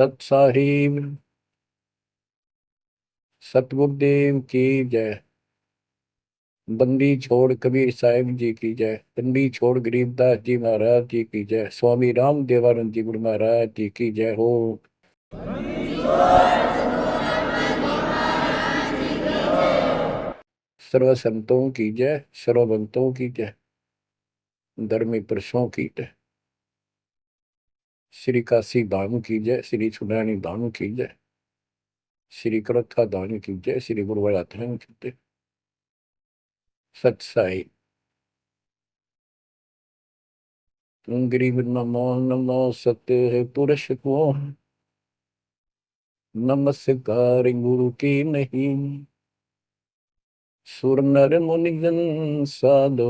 सत साहिब सतगुरुदेव की जय। बंदी छोड़ कबीर साहिब जी की जय। बंदी छोड़ गरीबदास जी महाराज जी की जय। स्वामी राम देवानंद जी गुरु महाराज जी की जय हो। सर्व संतों की जय, सर्व भक्तों की जय, धर्मी पुरुषों की जय। श्री काशी धाम की जय, श्री सुनानी धाम की जय, श्री कलकत्ता धाम की जय, श्री गुरुवारा धाम की जय। सत साई। गरीब नमो नमो सत्य पुरुष को नमस्कार गुरु की नहीं। सुर नर मुनि जन साधु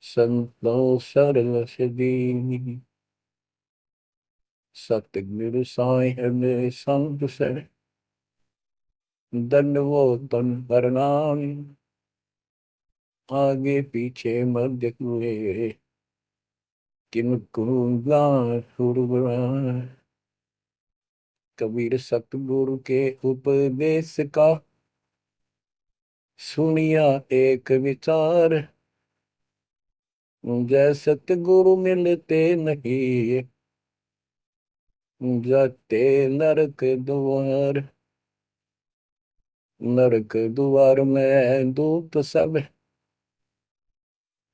संतो सरल सदी। सतगुरु साहिब संत सर दंडवो तन प्रणाम। आगे पीछे मध्य हुए किन कुरुगा सुरगुण। कबीर सतगुरु के उपदेश का सुनिया एक विचार। जय सतगुरु मिलते नहीं जाते नरक द्वार। नरक द्वार में दूत सब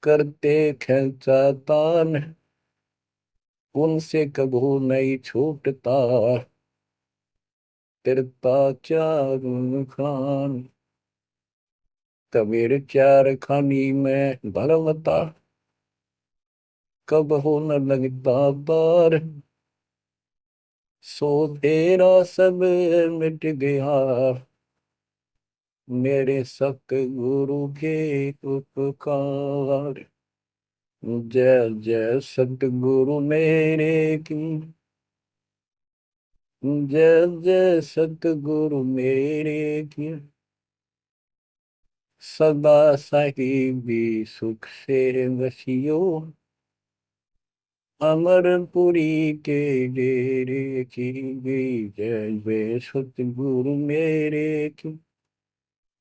करते खेचा तान। उनसे कबू नहीं छूटता तिरता चार खान। कबीर चार खानी में भरमता कब हो न लगता बार। सो तेरा सब मिट गया मेरे सतगुरु के उपकार। जय जय सतगुरु मेरे की जय जय सतगुरु मेरे की। सदा साहिबी सुख से वसियो अमरपुरी के डेरे की। जय जय सतगुरु मेरे की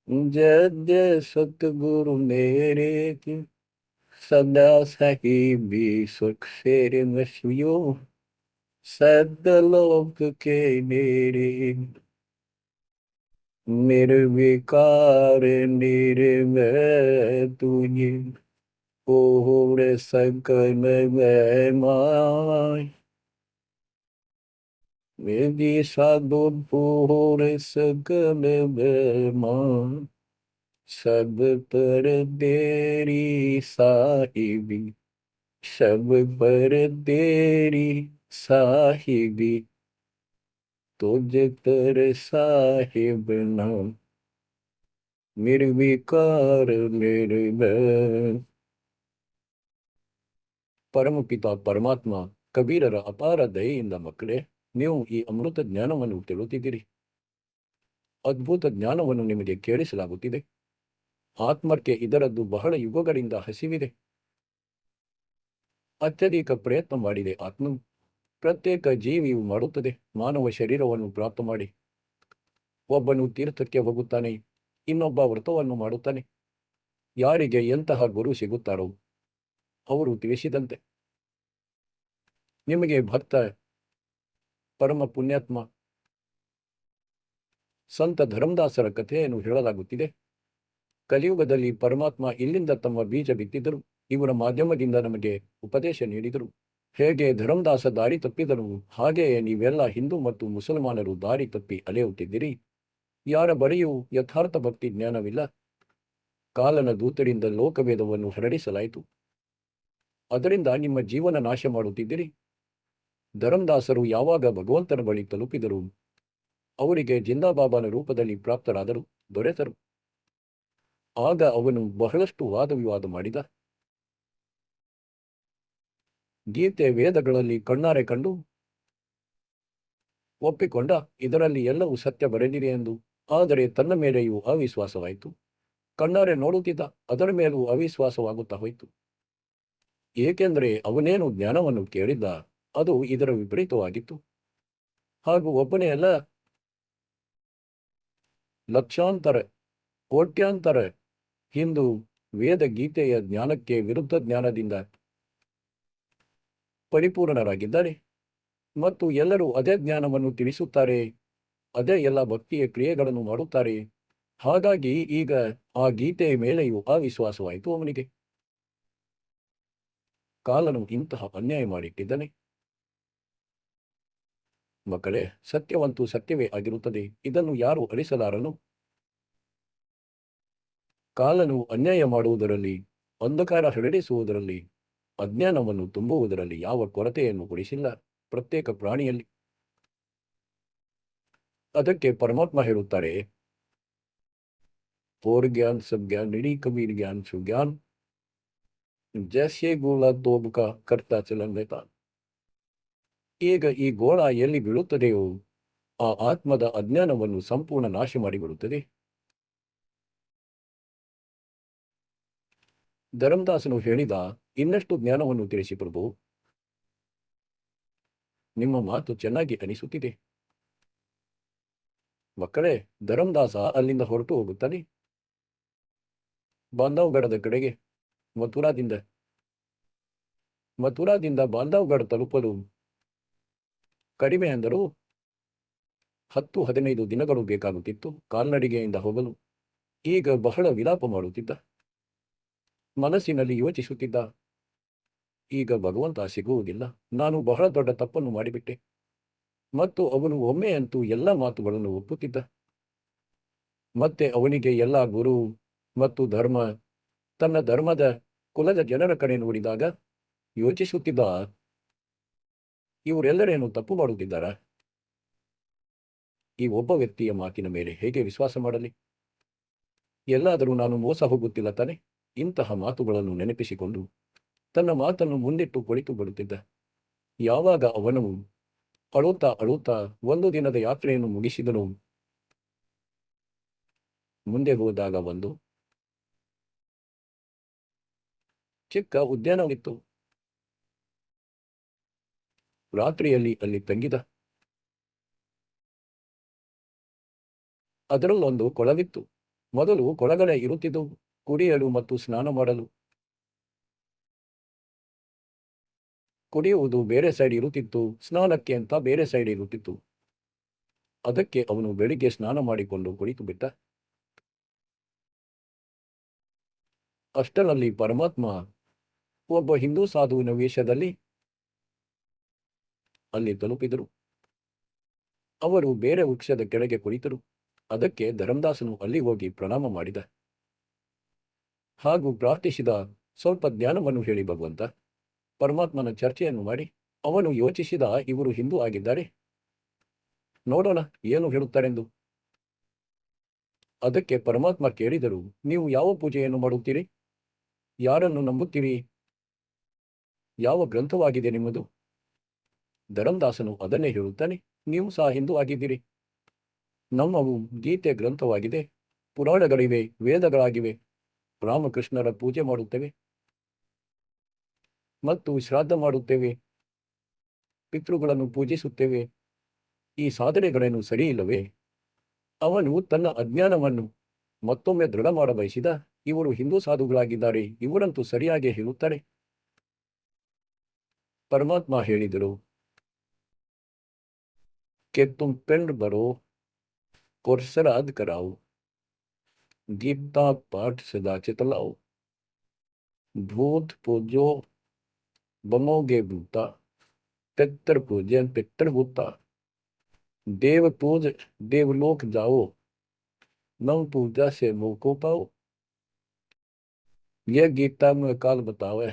जय जय सतगुरु मेरे की। सदा साहिबी सुख से वसियो सदलोक के मेरे। निर्विकार निर्भय तुझे ओर सकल माय। वेदी साधु पूर सकल मान। सब पर तेरी साहिबी सब पर तेरी साहिबी। तुझ तर साहिब नाम निर्विकार निर्भय। ಪರಮ ಪಿತ ಪರಮಾತ್ಮ ಕಬೀರರ ಅಪಾರ ದಯೆಯಿಂದ ಮಕ್ಕಳೇ, ನೀವು ಈ ಅಮೃತ ಜ್ಞಾನವನ್ನು ತಿಳಿಯುತ್ತಿದ್ದೀರಿ. ಅದ್ಭುತ ಜ್ಞಾನವನ್ನು ನಿಮಗೆ ಕೇಳಿಸಲಾಗುತ್ತಿದೆ. ಆತ್ಮಕ್ಕೆ ಇದರದ್ದು ಬಹಳ ಯುಗಗಳಿಂದ ಹಸಿವಿದೆ. ಅತ್ಯಧಿಕ ಪ್ರಯತ್ನ ಮಾಡಿದೆ ಆತ್ಮವು. ಪ್ರತ್ಯೇಕ ಜೀವಿಯು ಮಾಡುತ್ತದೆ. ಮಾನವ ಶರೀರವನ್ನು ಪ್ರಾಪ್ತ ಮಾಡಿ ಒಬ್ಬನು ತೀರ್ಥಕ್ಕೆ ಹೋಗುತ್ತಾನೆ, ಇನ್ನೊಬ್ಬ ವ್ರತವನ್ನು ಮಾಡುತ್ತಾನೆ. ಯಾರಿಗೆ ಎಂತಹ ಗುರು ಸಿಗುತ್ತಾರೋ ಅವರು ತಿಳಿಸಿದಂತೆ. ನಿಮಗೆ ಭಕ್ತ ಪರಮ ಪುಣ್ಯಾತ್ಮ ಸಂತ ಧರ್ಮದಾಸರ ಕಥೆಯನ್ನು ಹೇಳಲಾಗುತ್ತಿದೆ. ಕಲಿಯುಗದಲ್ಲಿ ಪರಮಾತ್ಮ ಇಲ್ಲಿಂದ ತಮ್ಮ ಬೀಜ ಬಿತ್ತಿದ್ದರು. ಇವರ ಮಾಧ್ಯಮದಿಂದ ನಮಗೆ ಉಪದೇಶ ನೀಡಿದರು. ಹೇಗೆ ಧರ್ಮದಾಸ ದಾರಿ ತಪ್ಪಿದರು, ಹಾಗೆಯೇ ನೀವೆಲ್ಲ ಹಿಂದೂ ಮತ್ತು ಮುಸಲ್ಮಾನರು ದಾರಿ ತಪ್ಪಿ ಅಲೆಯುತ್ತಿದ್ದೀರಿ. ಯಾರ ಬಳಿಯೂ ಯಥಾರ್ಥ ಭಕ್ತಿ ಜ್ಞಾನವಿಲ್ಲ. ಕಾಲನ ದೂತರಿಂದ ಲೋಕವೇದವನ್ನು ಹರಡಿಸಲಾಯಿತು. ಅದರಿಂದ ನಿಮ್ಮ ಜೀವನ ನಾಶ ಮಾಡುತ್ತಿದ್ದೀರಿ. ಧರ್ಮದಾಸರು ಯಾವಾಗ ಭಗವಂತನ ಬಳಿ ತಲುಪಿದರು, ಅವರಿಗೆ ಜಿಂದಾಬಾಬಾನ ರೂಪದಲ್ಲಿ ಪ್ರಾಪ್ತರಾದರು, ದೊರೆತರು. ಆಗ ಅವನು ಬಹಳಷ್ಟು ವಾದವಿವಾದ ಮಾಡಿದ. ಗೀತೆ ವೇದಗಳಲ್ಲಿ ಕಣ್ಣಾರೆ ಕಂಡು ಒಪ್ಪಿಕೊಂಡ. ಇದರಲ್ಲಿ ಎಲ್ಲವೂ ಸತ್ಯ ಬರೆದಿದೆ ಎಂದು. ಆದರೆ ತನ್ನ ಮೇಲೆಯೂ ಅವಿಶ್ವಾಸವಾಯಿತು. ಕಣ್ಣಾರೆ ನೋಡುತ್ತಿದ್ದ, ಅದರ ಮೇಲೂ ಅವಿಶ್ವಾಸವಾಗುತ್ತಾ ಹೋಯಿತು. ಏಕೆಂದರೆ ಅವನೇನು ಜ್ಞಾನವನ್ನು ಕೇಳಿದ್ದ, ಅದು ಇದರ ವಿಪರೀತವಾಗಿತ್ತು. ಹಾಗೂ ಒಬ್ಬನೇ ಅಲ್ಲ, ಲಕ್ಷಾಂತರ ಕೋಟ್ಯಾಂತರ ಹಿಂದೂ ವೇದ ಗೀತೆಯ ಜ್ಞಾನಕ್ಕೆ ವಿರುದ್ಧ ಜ್ಞಾನದಿಂದ ಪರಿಪೂರ್ಣರಾಗಿದ್ದಾರೆ ಮತ್ತು ಎಲ್ಲರೂ ಅದೇ ಜ್ಞಾನವನ್ನು ತಿಳಿಸುತ್ತಾರೆ, ಅದೇ ಎಲ್ಲ ಭಕ್ತಿಯ ಕ್ರಿಯೆಗಳನ್ನು ಮಾಡುತ್ತಾರೆ. ಹಾಗಾಗಿ ಈಗ ಆ ಗೀತೆಯ ಮೇಲೆಯೂ ಅವಿಶ್ವಾಸವಾಯಿತು ಅವನಿಗೆ. ಕಾಲನು ಇಂತಹ ಅನ್ಯಾಯ ಮಾಡಿಟ್ಟಿದ್ದಾನೆ. ಮಕ್ಕಳೇ, ಸತ್ಯವಂತೂ ಸತ್ಯವೇ ಆಗಿರುತ್ತದೆ, ಇದನ್ನು ಯಾರು ಅಳಿಸಲಾರನು. ಕಾಲನು ಅನ್ಯಾಯ ಮಾಡುವುದರಲ್ಲಿ, ಅಂಧಕಾರ ಹರಡಿಸುವುದರಲ್ಲಿ, ಅಜ್ಞಾನವನ್ನು ತುಂಬುವುದರಲ್ಲಿ ಯಾವ ಕೊರತೆಯನ್ನು ಕೊಡಿಸಿಲ್ಲ ಪ್ರತ್ಯೇಕ ಪ್ರಾಣಿಯಲ್ಲಿ. ಅದಕ್ಕೆ ಪರಮಾತ್ಮ ಹೇಳುತ್ತಾರೆ, ಓರ್ ಜ್ಞಾನ್ ಸಬ್ ಜ್ಞಾನ್ ನಿಡಿ ಕಬೀರ್ ಜ್ಞಾನ್ ಸುಜ್ಞಾನ್ ಜೈಸೆ ಗೋಳ ತೋಬುಕ ಕರ್ತಾ ಚಲಂಗತಾ. ಈಗ ಈ ಗೋಳ ಎಲ್ಲಿ ಬೀಳುತ್ತದೆಯೋ ಆ ಆತ್ಮದ ಅಜ್ಞಾನವನ್ನು ಸಂಪೂರ್ಣ ನಾಶ ಮಾಡಿಬಿಡುತ್ತದೆ. ಧರ್ಮದಾಸನು ಹೇಳಿದ, ಇನ್ನಷ್ಟು ಜ್ಞಾನವನ್ನು ತಿಳಿಸಿ ಪ್ರಭು, ನಿಮ್ಮ ಮಾತು ಚೆನ್ನಾಗಿ ಅನಿಸುತ್ತಿದೆ. ಮಕ್ಕಳೇ, ಧರ್ಮದಾಸ ಅಲ್ಲಿಂದ ಹೊರಟು ಹೋಗುತ್ತಾನೆ ಬಾಂಧವಗಢದ ಕಡೆಗೆ. ಮಥುರಾದಿಂದ ಬಾಂಧವಗಢ ತಲುಪಲು ಕಡಿಮೆ ಅಂದರೂ 10-15 ದಿನಗಳು ಬೇಕಾಗುತ್ತಿತ್ತು ಕಾಲ್ನಡಿಗೆಯಿಂದ ಹೋಗಲು. ಈಗ ಬಹಳ ವಿಲಾಪ ಮಾಡುತ್ತಿದ್ದ, ಮನಸ್ಸಿನಲ್ಲಿ ಯೋಚಿಸುತ್ತಿದ್ದ, ಈಗ ಭಗವಂತ ಸಿಗುವುದಿಲ್ಲ, ನಾನು ಬಹಳ ದೊಡ್ಡ ತಪ್ಪನ್ನು ಮಾಡಿಬಿಟ್ಟೆ. ಮತ್ತು ಅವನು ಒಮ್ಮೆ ಅಂತೂ ಎಲ್ಲ ಮಾತುಗಳನ್ನು ಒಪ್ಪುತ್ತಿದ್ದ. ಮತ್ತೆ ಅವನಿಗೆ ಎಲ್ಲ ಗುರು ಮತ್ತು ಧರ್ಮ, ತನ್ನ ಧರ್ಮದ ಕುಲದ ಜನರ ಕಡೆ ನೋಡಿದಾಗ ಯೋಚಿಸುತ್ತಿದ್ದ, ಇವರೆಲ್ಲರೇನು ತಪ್ಪು ಮಾಡುತ್ತಿದ್ದಾರಾ? ಈ ಒಬ್ಬ ವ್ಯಕ್ತಿಯ ಮಾತಿನ ಮೇಲೆ ಹೇಗೆ ವಿಶ್ವಾಸ ಮಾಡಲಿ? ಎಲ್ಲಾದರೂ ನಾನು ಮೋಸ ಹೋಗುತ್ತಿಲ್ಲ ತಾನೆ? ಇಂತಹ ಮಾತುಗಳನ್ನು ನೆನಪಿಸಿಕೊಂಡು ತನ್ನ ಮಾತನ್ನು ಮುಂದಿಟ್ಟು ಕುಳಿತು ಬರುತ್ತಿದ್ದ. ಯಾವಾಗ ಅವನು ಅಳುತ್ತಾ ಅಳುತ್ತಾ ಒಂದು ದಿನದ ಯಾತ್ರೆಯನ್ನು ಮುಗಿಸಿದನು. ಮುಂದೆ ಹೋದಾಗ ಒಂದು ಚಿಕ್ಕ ಉದ್ಯಾನವಿತ್ತು. ರಾತ್ರಿಯಲ್ಲಿ ಅಲ್ಲಿ ತಂಗಿದ. ಅದರಲ್ಲೊಂದು ಕೊಳವಿತ್ತು. ಮೊದಲು ಕೊಳಗಳೇ ಇರುತ್ತಿದ್ದವು, ಕುಡಿಯಲು ಮತ್ತು ಸ್ನಾನ ಮಾಡಲು. ಕುಡಿಯುವುದು ಬೇರೆ ಸೈಡ್ ಇರುತ್ತಿತ್ತು, ಸ್ನಾನಕ್ಕೆ ಅಂತ ಬೇರೆ ಸೈಡ್ ಇರುತ್ತಿತ್ತು. ಅದಕ್ಕೆ ಅವನು ಬೆಳಿಗ್ಗೆ ಸ್ನಾನ ಮಾಡಿಕೊಂಡು ಕುಳಿತು ಬಿಟ್ಟ. ಅಷ್ಟರಲ್ಲಿ ಪರಮಾತ್ಮ ಒಬ್ಬ ಹಿಂದೂ ಸಾಧುವಿನ ವೇಷದಲ್ಲಿ ಅಲ್ಲಿ ತಲುಪಿದರು. ಅವರು ಬೇರೆ ವೃಕ್ಷದ ಕೆಳಗೆ ಕುಳಿತರು. ಅದಕ್ಕೆ ಧರ್ಮದಾಸನು ಅಲ್ಲಿ ಹೋಗಿ ಪ್ರಣಾಮ ಮಾಡಿದ ಹಾಗೂ ಪ್ರಾರ್ಥಿಸಿದ, ಸ್ವಲ್ಪ ಜ್ಞಾನವನ್ನು ಹೇಳಿ ಭಗವಂತ. ಪರಮಾತ್ಮನ ಚರ್ಚೆಯನ್ನು ಮಾಡಿ ಅವನು ಯೋಚಿಸಿದ, ಇವರು ಹಿಂದೂ ಆಗಿದ್ದಾರೆ, ನೋಡೋಣ ಏನು ಹೇಳುತ್ತಾರೆಂದು. ಅದಕ್ಕೆ ಪರಮಾತ್ಮ ಕೇಳಿದರು, ನೀವು ಯಾವ ಪೂಜೆಯನ್ನು ಮಾಡುತ್ತೀರಿ? ಯಾರನ್ನು ನಂಬುತ್ತೀರಿ? ಯಾವ ಗ್ರಂಥವಾಗಿದೆ ನಿಮ್ಮದು? ಧರ್ಮದಾಸನು ಅದನ್ನೇ ಹೇಳುತ್ತಾನೆ, ನೀವು ಸಹ ಹಿಂದೂ ಆಗಿದ್ದೀರಿ. ನಮ್ಮವು ಗೀತೆ ಗ್ರಂಥವಾಗಿದೆ, ಪುರಾಣಗಳಿವೆ, ವೇದಗಳಾಗಿವೆ. ರಾಮಕೃಷ್ಣರ ಪೂಜೆ ಮಾಡುತ್ತೇವೆ ಮತ್ತು ಶ್ರಾದ್ದ ಮಾಡುತ್ತೇವೆ, ಪಿತೃಗಳನ್ನು ಪೂಜಿಸುತ್ತೇವೆ. ಈ ಸಾಧನೆಗಳೇನು ಸರಿಯಿಲ್ಲವೇ? ಅವನು ತನ್ನ ಅಜ್ಞಾನವನ್ನು ಮತ್ತೊಮ್ಮೆ ದೃಢ ಮಾಡಬಯಸಿದ. ಇವರು ಹಿಂದೂ ಸಾಧುಗಳಾಗಿದ್ದಾರೆ, ಇವರಂತೂ ಸರಿಯಾಗಿ ಹೇಳುತ್ತಾರೆ. ಪರಮಾತ್ಮ ಹೇಳಿದರು, ಕೆ ತುಮ್ ಪೆಂಡ್ ಬರೋ और श्राद्ध कराओ, गीता पाठ सदा चितलाओ, भूत पूजो बमोगे भूता, पितर पूजन पितर भूता, देव पूज देवलोक जाओ, नव पूजा से मोह को पाओ। यह गीता में काल बतावे,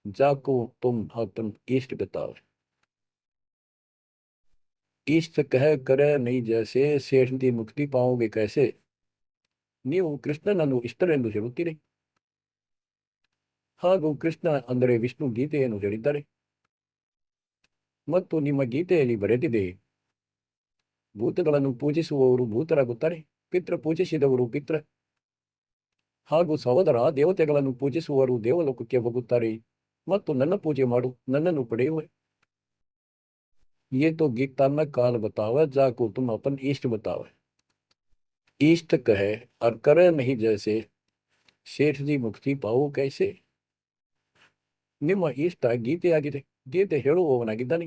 जाको तुम अपन इष्ट बतावे। इष्ट कह करे नहीं जैसे, ಸೇಠಿ ಮುಕ್ತಿ ಪಾओगे कैसे? ನೀವು ಕೃಷ್ಣನನ್ನು ಇಷ್ಟರೆಂದು ಹೇಳುತ್ತೀರಿ, ಹಾಗೂ ಕೃಷ್ಣ ಅಂದರೆ ವಿಷ್ಣು ಗೀತೆಯನ್ನು ಹೇಳಿದ್ದಾರೆ. ಮತ್ತು ನಿಮ್ಮ ಗೀತೆಯಲ್ಲಿ ಬರೆದಿದೆ, ಭೂತಗಳನ್ನು ಪೂಜಿಸುವವರು ಭೂತರಾಗುತ್ತಾರೆ, ಪಿತೃ ಪೂಜಿಸಿದವರು ಪಿತೃ ಹಾಗೂ ಸಹೋದರ ದೇವತೆಗಳನ್ನು ಪೂಜಿಸುವವರು ದೇವಲೋಕಕ್ಕೆ ಹೋಗುತ್ತಾರೆ ಮತ್ತು ನನ್ನ ಪೂಜೆ ಮಾಡು, ನನ್ನನ್ನು ಪಡೆಯುವೆ. ये तो गीता में काल बतावे, जाको तुम अपन इष्ट बतावे। इष्ट कहे और करे नहीं जैसे, सेठ जी मुक्ति पाओ कैसे। ನಿಮ್ಮ ಇಷ್ಟ ಗೀತೆಯಾಗಿದೆ. ಗೀತೆ ಹೇಳುವವನಾಗಿದ್ದಾನೆ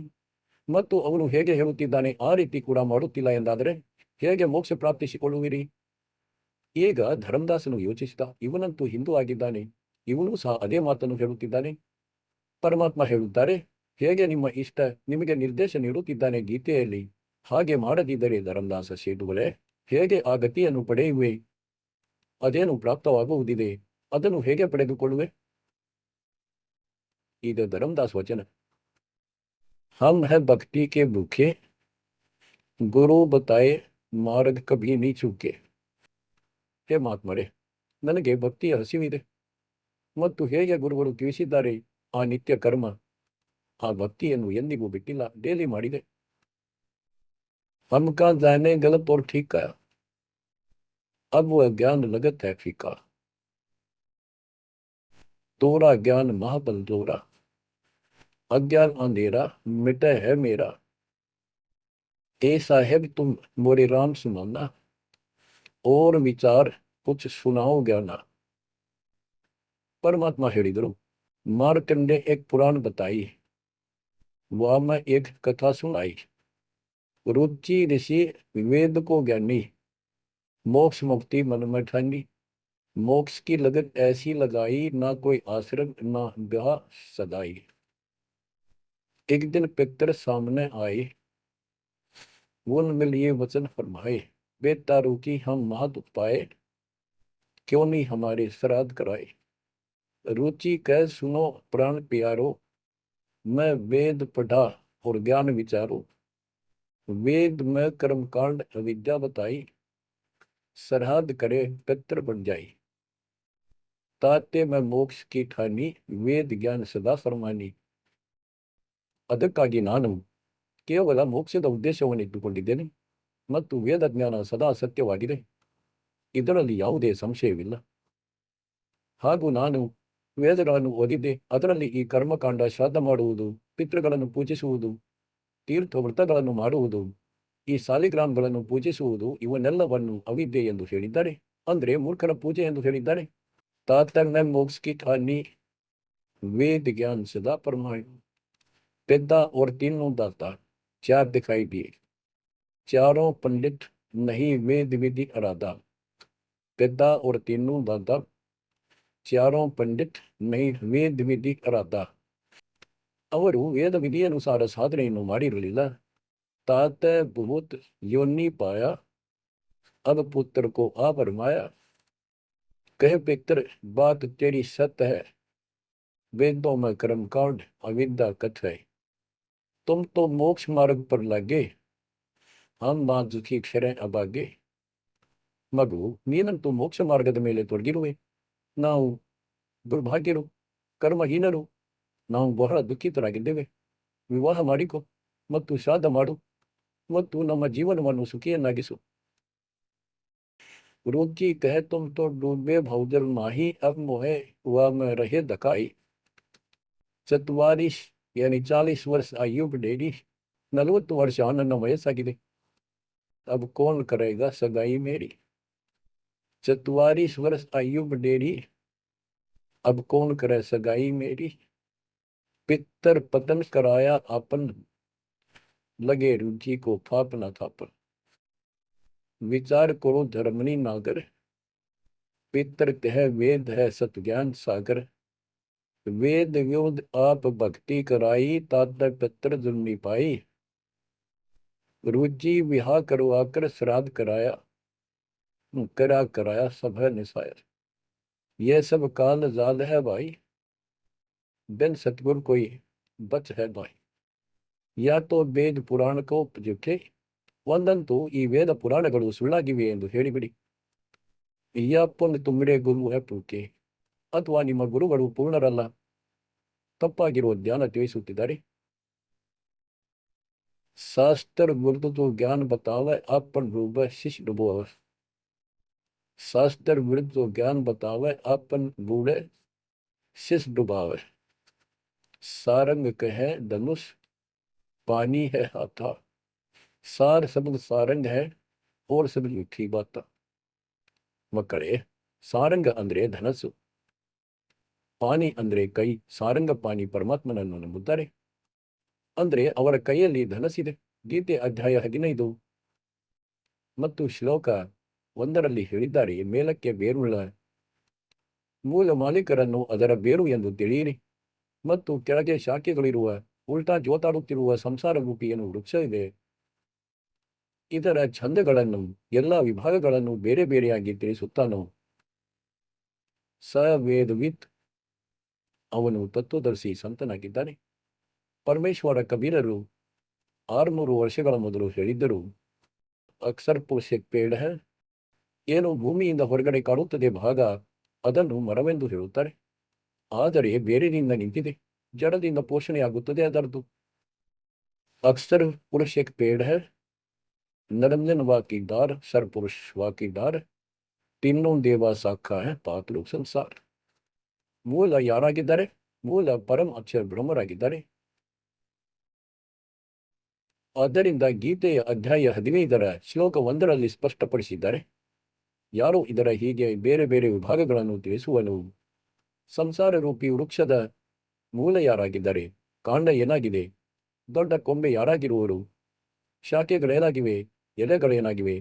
ಮತ್ತು ಅವನು ಹೇಗೆ ಹೇಳುತ್ತಿದ್ದಾನೆ ಆ ರೀತಿ ಕೂಡ ಮಾಡುತ್ತಿಲ್ಲ ಎಂದಾದರೆ ಹೇಗೆ ಮೋಕ್ಷ ಪ್ರಾಪ್ತಿಸಿಕೊಳ್ಳುವಿರಿ. ಈಗ ಧರ್ಮದಾಸನು ಯೋಚಿಸಿದ, ಇವನಂತೂ ಹಿಂದೂ ಆಗಿದ್ದಾನೆ, ಇವನು ಸಹ ಅದೇ ಮಾತನ್ನು ಹೇಳುತ್ತಿದ್ದಾನೆ. ಪರಮಾತ್ಮ ಹೇಳುತ್ತಾರೆ, ಹೇಗೆ ನಿಮ್ಮ ಇಷ್ಟ ನಿಮಗೆ ನಿರ್ದೇಶ ನೀಡುತ್ತಿದ್ದಾನೆ ಗೀತೆಯಲ್ಲಿ, ಹಾಗೆ ಮಾಡದಿದ್ದರೆ ಧರ್ಮದಾಸ ಸೇಟುಗಳೇ ಹೇಗೆ ಆ ಗತಿಯನ್ನು ಪಡೆಯುವೆ, ಅದೇನು ಪ್ರಾಪ್ತವಾಗುವುದಿದೆ, ಅದನ್ನು ಹೇಗೆ ಪಡೆದುಕೊಳ್ಳುವೆ. ಈಗ ಧರ್ಮದಾಸ್ ವಚನ. हम है भक्ति के भूखे, गुरु बताए मार्ग कभी नहीं चूके. ಹೇ ಮಹಾತ್ಮರೇ, ನನಗೆ ಭಕ್ತಿಯ ಹಸಿವಿದೆ ಮತ್ತು ಹೇಗೆ ಗುರುಗಳು ತಿಳಿಸಿದ್ದಾರೆ ಆ ನಿತ್ಯ ಕರ್ಮ, ಆ ಭಕ್ತಿಯನ್ನು ಎಂದಿಗೂ ಬಿಟ್ಟಿಲ್ಲ, ಡೇಲಿ ಮಾಡಿದೆ. हमका जाने गलत और ठीक का, अब वह ज्ञान लगत है फीका. तोरा ज्ञान महाबल दोरा, अज्ञान अंधेरा मिटे है मेरा. ए साहेब तुम मोरे राम सुनाना, और विचार कुछ सुनाओ ज्ञाना. परमात्मा ಹೇಳಿದರು, मार्कंडे एक पुराण बताई, वह मैं एक कथा सुनाई. रुचि ऋषि वेद को ज्ञानी, मोक्ष मुक्ति मन में ठानी. मोक्ष की लगन ऐसी लगाई, ना कोई आश्रम ना ब्याह सदाई. एक दिन पितर सामने आए, उन मिल ये वचन फरमाए, बेटा रुचि हम महत पाए, क्यों नहीं हमारे श्राद्ध कराए. रुचि कह सुनो प्राण प्यारो, मैं वेद पढ़ा और ज्ञान विचारो. वेद में कर्मकांड अविद्या बताई, श्राद्ध करे पितर बन जाई. ताते मैं मोक्ष की ठानी, ವೇದ ಜ್ಞಾನ ಸದಾ ಫರ್ಮಾನಿ. ಅದಕ್ಕಾಗಿ ನಾನು ಕೇವಲ ಮೋಕ್ಷದ ಉದ್ದೇಶವನ್ನು ಇಟ್ಟುಕೊಂಡಿದ್ದೇನೆ ಮತ್ತು ವೇದ ಜ್ಞಾನ ಸದಾ ಸತ್ಯವಾಗಿದೆ, ಇದರಲ್ಲಿ ಯಾವುದೇ ಸಂಶಯವಿಲ್ಲ. ಹಾಗೂ ನಾನು ವೇದಗಳನ್ನು ಓದಿದ್ದೆ, ಅದರಲ್ಲಿ ಈ ಕರ್ಮಕಾಂಡ, ಶ್ರಾದ್ದ ಮಾಡುವುದು, ಪಿತೃಗಳನ್ನು ಪೂಜಿಸುವುದು, ತೀರ್ಥ ವ್ರತಗಳನ್ನು ಮಾಡುವುದು, ಈ ಸಾಲಿಗ್ರಾಮಗಳನ್ನು ಪೂಜಿಸುವುದು, ಇವನ್ನೆಲ್ಲವನ್ನು ಅವಿದ್ಯೆ ಎಂದು ಹೇಳಿದ್ದಾರೆ, ಅಂದರೆ ಮೂರ್ಖರ ಪೂಜೆ ಎಂದು ಹೇಳಿದ್ದಾರೆ. तातक में मोक्ष की ठानी, वेद ज्ञान सदा परमाय. पिता और तीनों दाता चार दिखाई दिए, चारों पंडित नहीं वेद विधि अराधा. पिता और तीनों दाता चारों पंडित नहीं ವೇದ ವಿಧಿ ಅರಾಧ. ಅವರು ವೇದ ವಿಧಿಯನುಸಾರ ಸಾಧನೆಯನ್ನು ಮಾಡಿರಲಿಲ್ಲ. तात बहुत योनि पाया, अब पुत्र को आ फरमाया. कह पितर बात तेरी सत्य है, वेदों में कर्मकांड अविद्या कथ है. तुम तो मोक्ष मार्ग पर लगे, हम ಮಾಜುಕಿ ಕ್ಷರೆ ಅಭಾಗ್ಯ. ಮಗು, ನೀನಂತೂ ಮೋಕ್ಷ ಮಾರ್ಗದ ಮೇಲೆ ತೊಡಗಿರುವೆ, ನಾವು ದುರ್ಭಾಗ್ಯರು, ಕರ್ಮಹೀನರು, ನಾವು ಬಹಳ ದುಃಖಿತರಾಗಿದ್ದೇವೆ. ವಿವಾಹ ಮಾಡಿಕೊ ಮತ್ತು ಶ್ರಾದ್ದ ಮಾಡು ಮತ್ತು ನಮ್ಮ ಜೀವನವನ್ನು ಸುಖಿಯನ್ನಾಗಿಸು. रुचि कहे तुम तो डूबे भौजल माही, अब मोहे हुआ में रहे दकाई. 44 यानी 40 ವರ್ಷ आयु बढ़ेरी, 40 ವರ್ಷ ನನ್ನ ವಯಸ್ಸಾಗಿದೆ. अब कौन करेगा सगाई मेरी. 44 वर्ष आयु बढ़ेरी, अब कौन करे सगाई मेरी. पितर पतन कराया आपन, लगे रुचि को फाप न थापन. विचार करो धर्मनी नागर, पितर कह वेद है सत ज्ञान सागर. वेद व्योद आप भक्ति कराई, तात पितर जुलनी पाई. रुचि विहा करवाकर श्राद्ध कराया, कराया सब है निसायर. यह सब काल जाल है भाई, बिन सतगुर कोई बच है भाई. या तो वेद पुराण को झूठे, ಒಂದಂತೂ ಈ ವೇದ ಪುರಾಣಗಳು ಸುಳ್ಳಾಗಿವೆ ಎಂದು ಹೇಳಿಬಿಡಿ. ಯಪ್ಪನ್ ತುಮ್ರೆ ಗುರು ಹೆ ಪೂಕೆ, ಅಥವಾ ನಿಮ್ಮ ಗುರುಗಳು ಪೂರ್ಣರಲ್ಲ, ತಪ್ಪಾಗಿರುವ ಜ್ಞಾನ ತಿಳಿಸುತ್ತಿದ್ದಾರೆ. ಶಾಸ್ತ್ರ ವಿರುದ್ಧ ಜ್ಞಾನ ಬತಾವೆ ಅಪ್ಪನ್ ರೂಪ ಶಿಶ್ ಡುಬುವ. ಶಾಸ್ತ್ರ ವಿರುದ್ಧ ಜ್ಞಾನ ಬತಾವೆ ಅಪ್ಪನ್ ಬೂढ़े शिष डुबावे. सारंग कहे धनुष, पानी है हाथा, सार शब्द सारंग है और सब मीठी बात। ಮಕ್ಕಳೇ, ಸಾರಂಗ ಅಂದ್ರೆ ಧನಸ್ಸು, ಪಾನಿ ಅಂದ್ರೆ ಕೈ. ಸಾರಂಗ ಪಾನಿ ಪರಮಾತ್ಮನನ್ನು ನಂಬುತ್ತಾರೆ ಅಂದ್ರೆ ಅವರ ಕೈಯಲ್ಲಿ ಧನಸ್ಸಿದೆ. ಗೀತೆ ಅಧ್ಯಾಯ 15 ಮತ್ತು ಶ್ಲೋಕ 1ರಲ್ಲಿ ಹೇಳಿದ್ದಾರೆ, ಮೇಲಕ್ಕೆ ಬೇರುಳ್ಳ ಮೂಲ ಮಾಲೀಕರನ್ನು ಅದರ ಬೇರು ಎಂದು ತಿಳಿಯಿರಿ, ಮತ್ತು ಕೆಳಗೆ ಶಾಖೆಗಳಿರುವ ಉಲ್ಟಾ ಜೋತಾಡುತ್ತಿರುವ ಸಂಸಾರ ರೂಪಿಯನ್ನು ವೃಕ್ಷ ಇದೆ. ಇದರ ಛಂದಗಳನ್ನು ಎಲ್ಲ ವಿಭಾಗಗಳನ್ನು ಬೇರೆ ಬೇರೆಯಾಗಿ ತಿಳಿಸುತ್ತಾನೋ. ಸ ವೇದವಿತ್, ಅವನು ತತ್ವದರ್ಶಿ ಸಂತನಾಗಿದ್ದಾನೆ. ಪರಮೇಶ್ವರ ಕಬೀರರು 600 ವರ್ಷಗಳ ಮೊದಲು ಹೇಳಿದ್ದರು, ಅಕ್ಸರ್ ಪೋಷಕ್ ಪೇಡ ಏನು ಭೂಮಿಯಿಂದ ಹೊರಗಡೆ ಕಾಣುತ್ತದೆ ಭಾಗ, ಅದನ್ನು ಮರವೆಂದು ಹೇಳುತ್ತಾರೆ. ಆದರೆ ಬೇರೆಯಿಂದ ನಿಂತಿದೆ, ಜಡದಿಂದ ಪೋಷಣೆಯಾಗುತ್ತದೆ ಅದರದು. ಅಕ್ಸರ್ ಪುರುಷಕ್ ಪೇಡ ನರಂಜನ್ ವಾಕಿದಾರ್ ಸರ್ ಪುರುಷ ವಾಕಿದಾರ್ ತಿನ್ನೋ ದೇವ ಸಾಖ ಪಾತ್ಲು ಸಂಸಾರ. ಮೂಲ ಯಾರಾಗಿದ್ದಾರೆ? ಮೂಲ ಪರಂ ಅಕ್ಷರ ಬ್ರಹ್ಮರಾಗಿದ್ದಾರೆ. ಆದ್ದರಿಂದ ಗೀತೆಯ ಅಧ್ಯಾಯ 15ರ ಶ್ಲೋಕ 1ರಲ್ಲಿ ಸ್ಪಷ್ಟಪಡಿಸಿದ್ದಾರೆ. ಯಾರು ಇದರ ಹೀಗೆ ಬೇರೆ ಬೇರೆ ವಿಭಾಗಗಳನ್ನು ತಿಳಿಸುವನು? ಸಂಸಾರ ರೂಪಿ ವೃಕ್ಷದ ಮೂಲ ಯಾರಾಗಿದ್ದಾರೆ? ಕಾಂಡ ಏನಾಗಿದೆ? ದೊಡ್ಡ ಕೊಂಬೆ ಯಾರಾಗಿರುವರು? ಶಾಖೆಗಳೇನಾಗಿವೆ? ಎಲೆಗಳೇನಾಗಿವೆ?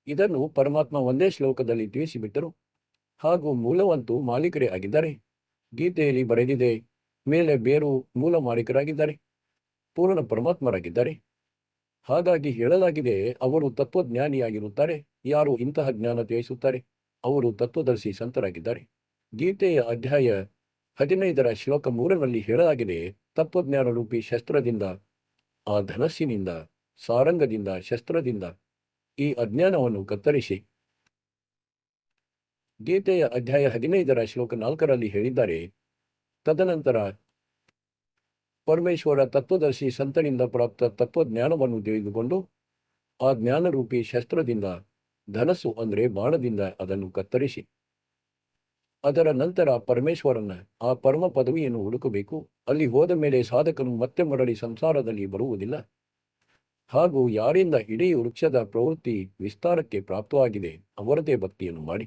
ಇದನ್ನು ಪರಮಾತ್ಮ ಒಂದೇ ಶ್ಲೋಕದಲ್ಲಿ ತಿಳಿಸಿಬಿಟ್ಟರು. ಹಾಗೂ ಮೂಲವಂತೂ ಮಾಲೀಕರೇ ಆಗಿದ್ದಾರೆ. ಗೀತೆಯಲ್ಲಿ ಬರೆದಿದೆ, ಮೇಲೆ ಬೇರು ಮೂಲ ಮಾಲೀಕರಾಗಿದ್ದಾರೆ, ಪೂರ್ಣ ಪರಮಾತ್ಮರಾಗಿದ್ದಾರೆ. ಹಾಗಾಗಿ ಹೇಳಲಾಗಿದೆ, ಅವರು ತತ್ವಜ್ಞಾನಿಯಾಗಿರುತ್ತಾರೆ. ಯಾರು ಇಂತಹ ಜ್ಞಾನ ತಿಳಿಸುತ್ತಾರೆ ಅವರು ತತ್ವದರ್ಶಿ ಸಂತರಾಗಿದ್ದಾರೆ. ಗೀತೆಯ ಅಧ್ಯಾಯ 15ರ ಶ್ಲೋಕ 3ರಲ್ಲಿ ಹೇಳಲಾಗಿದೆ, ತತ್ವಜ್ಞಾನ ರೂಪಿ ಶಸ್ತ್ರದಿಂದ, ಆ ಧನಸ್ಸಿನಿಂದ, ಸಾರಂಗದಿಂದ, ಶಸ್ತ್ರದಿಂದ ಈ ಅಜ್ಞಾನವನ್ನು ಕತ್ತರಿಸಿ. ಗೀತೆಯ ಅಧ್ಯಾಯ 15ರ ಶ್ಲೋಕ 4ರಲ್ಲಿ ಹೇಳಿದ್ದಾರೆ, ತದನಂತರ ಪರಮೇಶ್ವರ ತತ್ವದರ್ಶಿ ಸಂತನಿಂದ ಪ್ರಾಪ್ತ ತತ್ವಜ್ಞಾನವನ್ನು ತಿಳಿದುಕೊಂಡು ಆ ಜ್ಞಾನರೂಪಿ ಶಸ್ತ್ರದಿಂದ, ಧನಸ್ಸು ಅಂದರೆ ಬಾಣದಿಂದ ಅದನ್ನು ಕತ್ತರಿಸಿ, ಅದರ ನಂತರ ಪರಮೇಶ್ವರನ ಆ ಪರಮ ಪದವಿಯನ್ನು ಹುಡುಕಬೇಕು. ಅಲ್ಲಿ ಹೋದ ಮೇಲೆ ಸಾಧಕನು ಮತ್ತೆ ಮರಳಿ ಸಂಸಾರದಲ್ಲಿ ಬರುವುದಿಲ್ಲ. ಹಾಗೂ ಯಾರಿಂದ ಇಡೀ ವೃಕ್ಷದ ಪ್ರವೃತ್ತಿ ವಿಸ್ತಾರಕ್ಕೆ ಪ್ರಾಪ್ತವಾಗಿದೆ ಅವರದೇ ಭಕ್ತಿಯನ್ನು ಮಾಡಿ.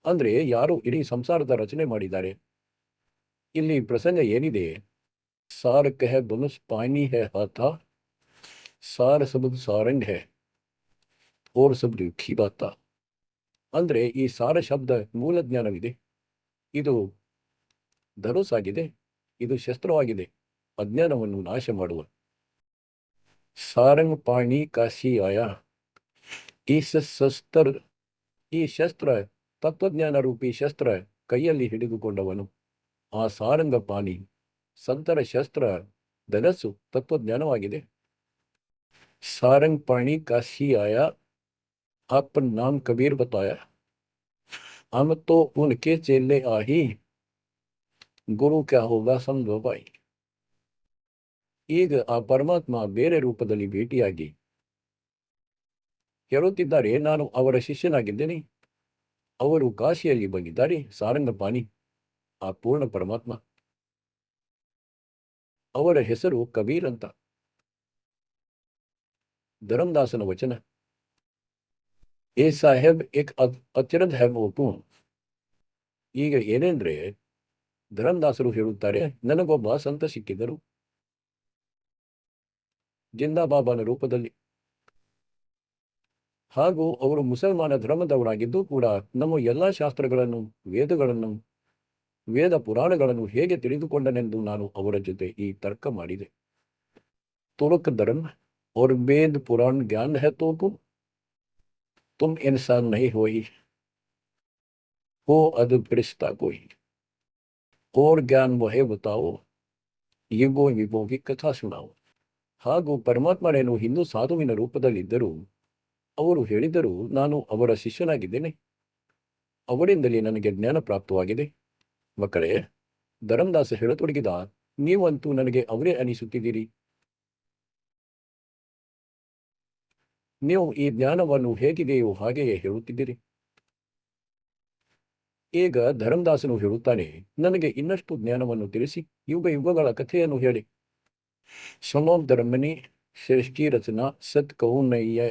ಅಂದ್ರೆ ಯಾರು ಇಡೀ ಸಂಸಾರದ ರಚನೆ ಮಾಡಿದ್ದಾರೆ. ಇಲ್ಲಿ ಪ್ರಸಂಗ ಏನಿದೆ, ಸಾರ ಕಹ ಧನುಷ್ ಪಾನಿ ಹೇ ಹಾಥಾ, ಸಾರ ಸಬದ್ ಸಾರಂಗ್ ಹೇ ಓರ್ ಸಬ್ ರುಖಿ ಬಾತಾ. ಅಂದ್ರೆ ಈ ಸಾರ ಶಬ್ದ ಮೂಲ ಜ್ಞಾನವಿದೆ, ಇದು ಧನುಸ್ಸಾಗಿದೆ, ಇದು ಶಸ್ತ್ರವಾಗಿದೆ, ಅಜ್ಞಾನವನ್ನು ನಾಶ ಮಾಡುವ. ಸಾರಂಗ್ ಪಾಣಿ ಕಾಶಿ ಆಯ, ಈ ಶಸ್ತ್ರ ತತ್ವಜ್ಞಾನ ರೂಪಿ ಶಸ್ತ್ರ ಕೈಯಲ್ಲಿ ಹಿಡಿದುಕೊಂಡವನು. ಆ ಸಾರಂಗ ಪಾಣಿ ಸಂತರ ಶಸ್ತ್ರ ಧನಸ್ಸು ತತ್ವಜ್ಞಾನವಾಗಿದೆ. ಸಾರಂಗ್ ಪಾಣಿ ಕಾಶಿ ಆಯ, आपन नाम कबीर बताया, हम तो उनके चेले आही, ಗುರು ಕ್ಯಾ ಹೋಗಾ ಸಮझೋ ಬಾಯಿ. ಈಗ ಆ ಪರಮಾತ್ಮ ಬೇರೆ ರೂಪದಲ್ಲಿ ಭೇಟಿಯಾಗಿ ಹೇಳುತ್ತಿದ್ದಾರೆ, ನಾನು ಅವರ ಶಿಷ್ಯನಾಗಿದ್ದೇನೆ. ಅವರು ಕಾಶಿಯಲ್ಲಿ ಬಂದಿದ್ದಾರೆ. ಸಾರಂಗ ಪಾಣಿ ಆ ಪೂರ್ಣ ಪರಮಾತ್ಮ, ಅವರ ಹೆಸರು ಕಬೀರ್ ಅಂತ. ಧರಂದಾಸನ ವಚನ, ಏ ಸಾಹೇಬ್ ಏಕ್ ಅಚರದ್ ಹೈ ಮೋಪೂನ್. ಈಗ ಏನೆಂದ್ರೆ, ಧರಂದಾಸರು ಹೇಳುತ್ತಾರೆ, ನನಗೊಬ್ಬ ಸಂತ ಸಿಕ್ಕಿದರು ಜಿಂದಾಬಾಬಾನ ರೂಪದಲ್ಲಿ. ಹಾಗೂ ಅವರು ಮುಸಲ್ಮಾನ ಧರ್ಮದವರಾಗಿದ್ದು ಕೂಡ ನಮ್ಮ ಎಲ್ಲಾ ಶಾಸ್ತ್ರಗಳನ್ನು, ವೇದಗಳನ್ನು, ವೇದ ಪುರಾಣಗಳನ್ನು ಹೇಗೆ ತಿಳಿದುಕೊಂಡನೆಂದು ನಾನು ಅವರ ಜೊತೆ ಈ ತರ್ಕ ಮಾಡಿದೆ. ತುರುಕ್ ಧರ್ಮ और वेद पुराण ज्ञान है तो तुम इंसान नहीं हो अदब फरिश्ता कोई और ज्ञान वह बताओ, ಯುಗೋ ವಿಭೋಗಿ ಕಥಾ ಸುಣಾವು. ಹಾಗೂ ಪರಮಾತ್ಮನೇನು ಹಿಂದೂ ಸಾಧುವಿನ ರೂಪದಲ್ಲಿದ್ದರು. ಅವರು ಹೇಳಿದರು, ನಾನು ಅವರ ಶಿಷ್ಯನಾಗಿದ್ದೇನೆ, ಅವರಿಂದಲೇ ನನಗೆ ಜ್ಞಾನ ಪ್ರಾಪ್ತವಾಗಿದೆ. ಮಕ್ಕಳೇ, ಧರಂದಾಸ ಹೇಳತೊಡಗಿದ, ನೀವಂತೂ ನನಗೆ ಅವರೇ ಅನಿಸುತ್ತಿದ್ದೀರಿ. ನೀವು ಈ ಜ್ಞಾನವನ್ನು ಹೇಗಿದೆಯೋ ಹಾಗೆಯೇ ಹೇಳುತ್ತಿದ್ದೀರಿ. ಈಗ ಧರಂದಾಸನು ಹೇಳುತ್ತಾನೆ, ನನಗೆ ಇನ್ನಷ್ಟು ಜ್ಞಾನವನ್ನು ತಿಳಿಸಿ, ಯುಗ ಯುಗಗಳ ಕಥೆಯನ್ನು ಹೇಳಿ. ಸಮೋಧರ್ಮನಿ ಸೃಷ್ಟಿ ರಚನಾ ಸತ್ ಕೌನಯ್ಯ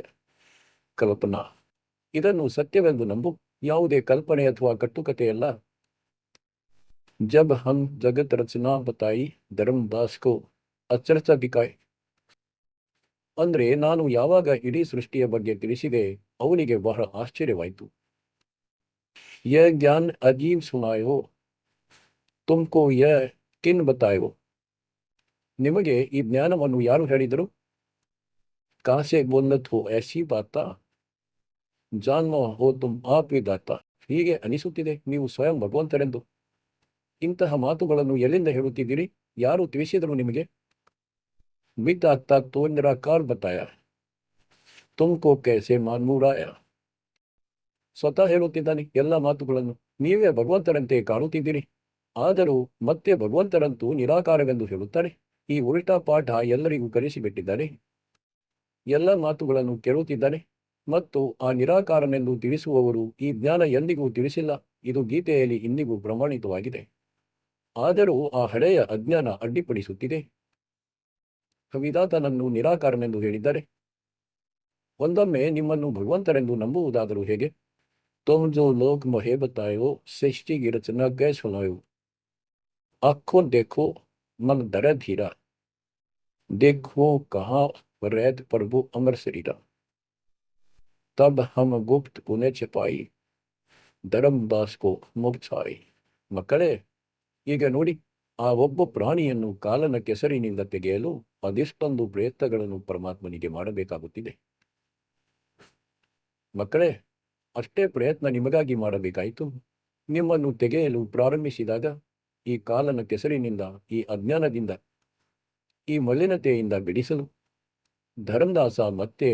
ಕಲ್ಪನಾ. ಇದನ್ನು ಸತ್ಯವೆಂದು ನಂಬು, ಯಾವುದೇ ಕಲ್ಪನೆ ಅಥವಾ ಕಟ್ಟುಕತೆಯಲ್ಲ. ಜಬ್ ಹಮ್ ಜಗತ್ ರಚನಾ ಬತಾಯಿ ಧರ್ಮದಾಸ್ ಕೋ ಅಚರ್ಚ ದಿಕಾಯ್. ಅಂದ್ರೆ ನಾನು ಯಾವಾಗ ಇಡೀ ಸೃಷ್ಟಿಯ ಬಗ್ಗೆ ತಿಳಿಸಿದೆ, ಅವನಿಗೆ ಬಹಳ ಆಶ್ಚರ್ಯವಾಯಿತು. ಯ ಜ್ಞಾನ್ ಅಜೀಬ್ ಸುನಾಯೋ ತುಮ್ಕೋ ಯ ಕಿನ್ ಬತಾಯೋ. ನಿಮಗೆ ಈ ಜ್ಞಾನವನ್ನು ಯಾರು ಹೇಳಿದರು? ಕಾಸೆ ಬೋನ್ನತ್ ಹೋ ಐಸಿ ಬಾತ ಜಾನ್ಮ ಹೋ ತುಮ್ ಆಪ್ ಹಿ ದಾತ. ಹೀಗೆ ಅನಿಸುತ್ತಿದೆ, ನೀವು ಸ್ವಯಂ ಭಗವಂತರೆಂದು. ಇಂತಹ ಮಾತುಗಳನ್ನು ಎಲ್ಲಿಂದ ಹೇಳುತ್ತಿದ್ದೀರಿ? ಯಾರು ತಿಳಿಸಿದರು ನಿಮಗೆ? ಬಿದ್ದಾತ ತೋ ನಿರಾಕಾರ ಬತಾಯ ತುಮ್ಕೋ ಕೈಸೆ ಮಾನ್ಮೂರಾಯ. ಸ್ವತಃ ಹೇಳುತ್ತಿದ್ದಾನೆ ಎಲ್ಲ ಮಾತುಗಳನ್ನು. ನೀವೇ ಭಗವಂತರಂತೆ ಕಾಣುತ್ತಿದ್ದೀರಿ, ಆದರೂ ಮತ್ತೆ ಭಗವಂತರಂತೂ ನಿರಾಕಾರವೆಂದು ಹೇಳುತ್ತಾರೆ. ಈ ಉಲ್ಟಾ ಪಾಠ ಎಲ್ಲರಿಗೂ ಕಲಿಸಿಬಿಟ್ಟಿದ್ದಾರೆ. ಎಲ್ಲ ಮಾತುಗಳನ್ನು ಕೇಳುತ್ತಿದ್ದಾನೆ ಮತ್ತು ಆ ನಿರಾಕಾರನೆಂದು ತಿಳಿಸುವವರು ಈ ಜ್ಞಾನ ಎಂದಿಗೂ ತಿಳಿಸಿಲ್ಲ. ಇದು ಗೀತೆಯಲ್ಲಿ ಇಂದಿಗೂ ಪ್ರಮಾಣಿತವಾಗಿದೆ. ಆದರೂ ಆ ಹಳೆಯ ಅಜ್ಞಾನ ಅಡ್ಡಿಪಡಿಸುತ್ತಿದೆ. ವಿಧಾತನನ್ನು ನಿರಾಕಾರನೆಂದು ಹೇಳಿದ್ದಾರೆ. ಒಂದೊಮ್ಮೆ ನಿಮ್ಮನ್ನು ಭಗವಂತರೆಂದು ನಂಬುವುದಾದರೂ ಹೇಗೆ? ತುಮ್ ಜೋ ಲೋಕ್ ಮೊಹೆ ಬತಾಯೋ ಸೃಷ್ಟಿ ಗಿ ರಚನಾ ಕೈಸೆ ಸುನಾಯೋ. ಆಖೋ ದೇಖೋ ಮನ್ ದರ ಧೀರ देखो कहाँ रैत प्रभु अमर शरीरा. तब हम गुप्त पुण्य छिपाई ಧರ್ಮದಾಸ್ ಕೋ ಮುಕ್ತಾಯಿ. ಮಕ್ಕಳೇ, ಈಗ ನೋಡಿ, ಆ ಒಬ್ಬ ಪ್ರಾಣಿಯನ್ನು ಕಾಲನ ಕೆಸರಿನಿಂದ ತೆಗೆಯಲು ಅದೆಷ್ಟೊಂದು ಪ್ರಯತ್ನಗಳನ್ನು ಪರಮಾತ್ಮನಿಗೆ ಮಾಡಬೇಕಾಗುತ್ತಿದೆ. ಮಕ್ಕಳೇ, ಅಷ್ಟೇ ಪ್ರಯತ್ನ ನಿಮಗಾಗಿ ಮಾಡಬೇಕಾಯಿತು. ನಿಮ್ಮನ್ನು ತೆಗೆಯಲು ಪ್ರಾರಂಭಿಸಿದಾಗ ಈ ಕಾಲನ ಕೆಸರಿನಿಂದ, ಈ ಅಜ್ಞಾನದಿಂದ, ಈ ಮಲಿನತೆಯಿಂದ ಬಿಡಿಸಲು ಧರ್ಮದಾಸ ಮತ್ತೆ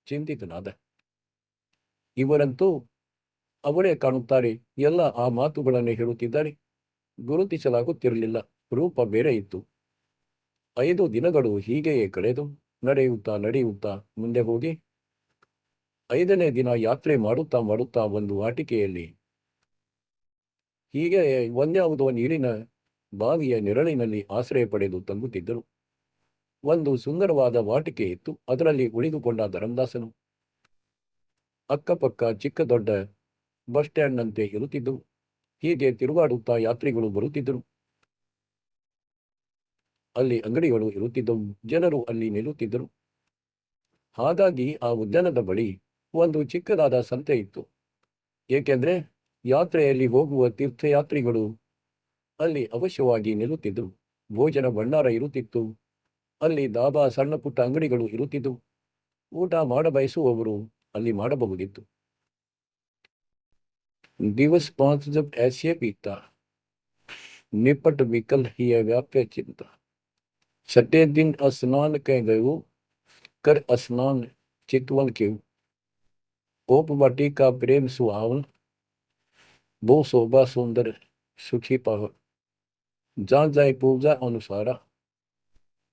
ಚಿಂತಿತನಾದ. ಇವರಂತೂ ಅವರೇ ಕಾಣುತ್ತಾರೆ, ಎಲ್ಲ ಆ ಮಾತುಗಳನ್ನೇ ಹೇಳುತ್ತಿದ್ದಾರೆ. ಗುರುತಿಸಲಾಗುತ್ತಿರಲಿಲ್ಲ, ರೂಪ ಬೇರೆ ಇತ್ತು. 5 ದಿನಗಳು ಹೀಗೆಯೇ ಕಳೆದು ನಡೆಯುತ್ತಾ ಮುಂದೆ ಹೋಗಿ 5ನೇ ದಿನ ಯಾತ್ರೆ ಮಾಡುತ್ತಾ ಒಂದು ವಾಟಿಕೆಯಲ್ಲಿ ಹೀಗೆ ಒಂದ್ಯಾವುದೋ ನೀರಿನ ಬಾವಿಯ ನೆರಳಿನಲ್ಲಿ ಆಶ್ರಯ ಪಡೆದು ತಂಗುತ್ತಿದ್ದರು. ಒಂದು ಸುಂದರವಾದ ವಾಟಿಕೆ ಇತ್ತು. ಅದರಲ್ಲಿ ಉಳಿದುಕೊಂಡ ಧರ್ಮದಾಸನು ಅಕ್ಕಪಕ್ಕ ಚಿಕ್ಕ ದೊಡ್ಡ ಬಸ್ ಸ್ಟ್ಯಾಂಡ್ನಂತೆ ಇರುತ್ತಿದ್ದವು. ಹೀಗೆ ತಿರುಗಾಡುತ್ತಾ ಯಾತ್ರಿಗಳು ಬರುತ್ತಿದ್ದರು. ಅಲ್ಲಿ ಅಂಗಡಿಗಳು ಇರುತ್ತಿದ್ದವು, ಜನರು ಅಲ್ಲಿ ನಿಲ್ಲುತ್ತಿದ್ದರು. ಹಾಗಾಗಿ ಆ ಉದ್ಯಾನದ ಬಳಿ ಒಂದು ಚಿಕ್ಕದಾದ ಸಂತೆ ಇತ್ತು. ಏಕೆಂದ್ರೆ ಯಾತ್ರೆಯಲ್ಲಿ ಹೋಗುವ ತೀರ್ಥಯಾತ್ರಿಗಳು ಅಲ್ಲಿ ಅವಶ್ಯವಾಗಿ ನಿಲ್ಲುತ್ತಿದ್ದರು. ಭೋಜನ ಭಂಡಾರ ಇರುತ್ತಿತ್ತು. ಅಲ್ಲಿ ದಾಬಾ, ಸಣ್ಣ ಪುಟ್ಟ ಅಂಗಡಿಗಳು ಇರುತ್ತಿದ್ದವು. ಊಟ ಮಾಡಬಯಸುವವರು ಅಲ್ಲಿ ಮಾಡಬಹುದಿತ್ತು. ದಿವಸ್ 5 जब ऐसे बीता निपट विकल ही व्याप्य चिंता. 6 दिन स्नान कह गयो कर स्नान चितवन क्यों. ओप वाटी का प्रेम सुहावन वो शोभा सुंदर सुखी पाव. जा जाए पूजा अनुसारा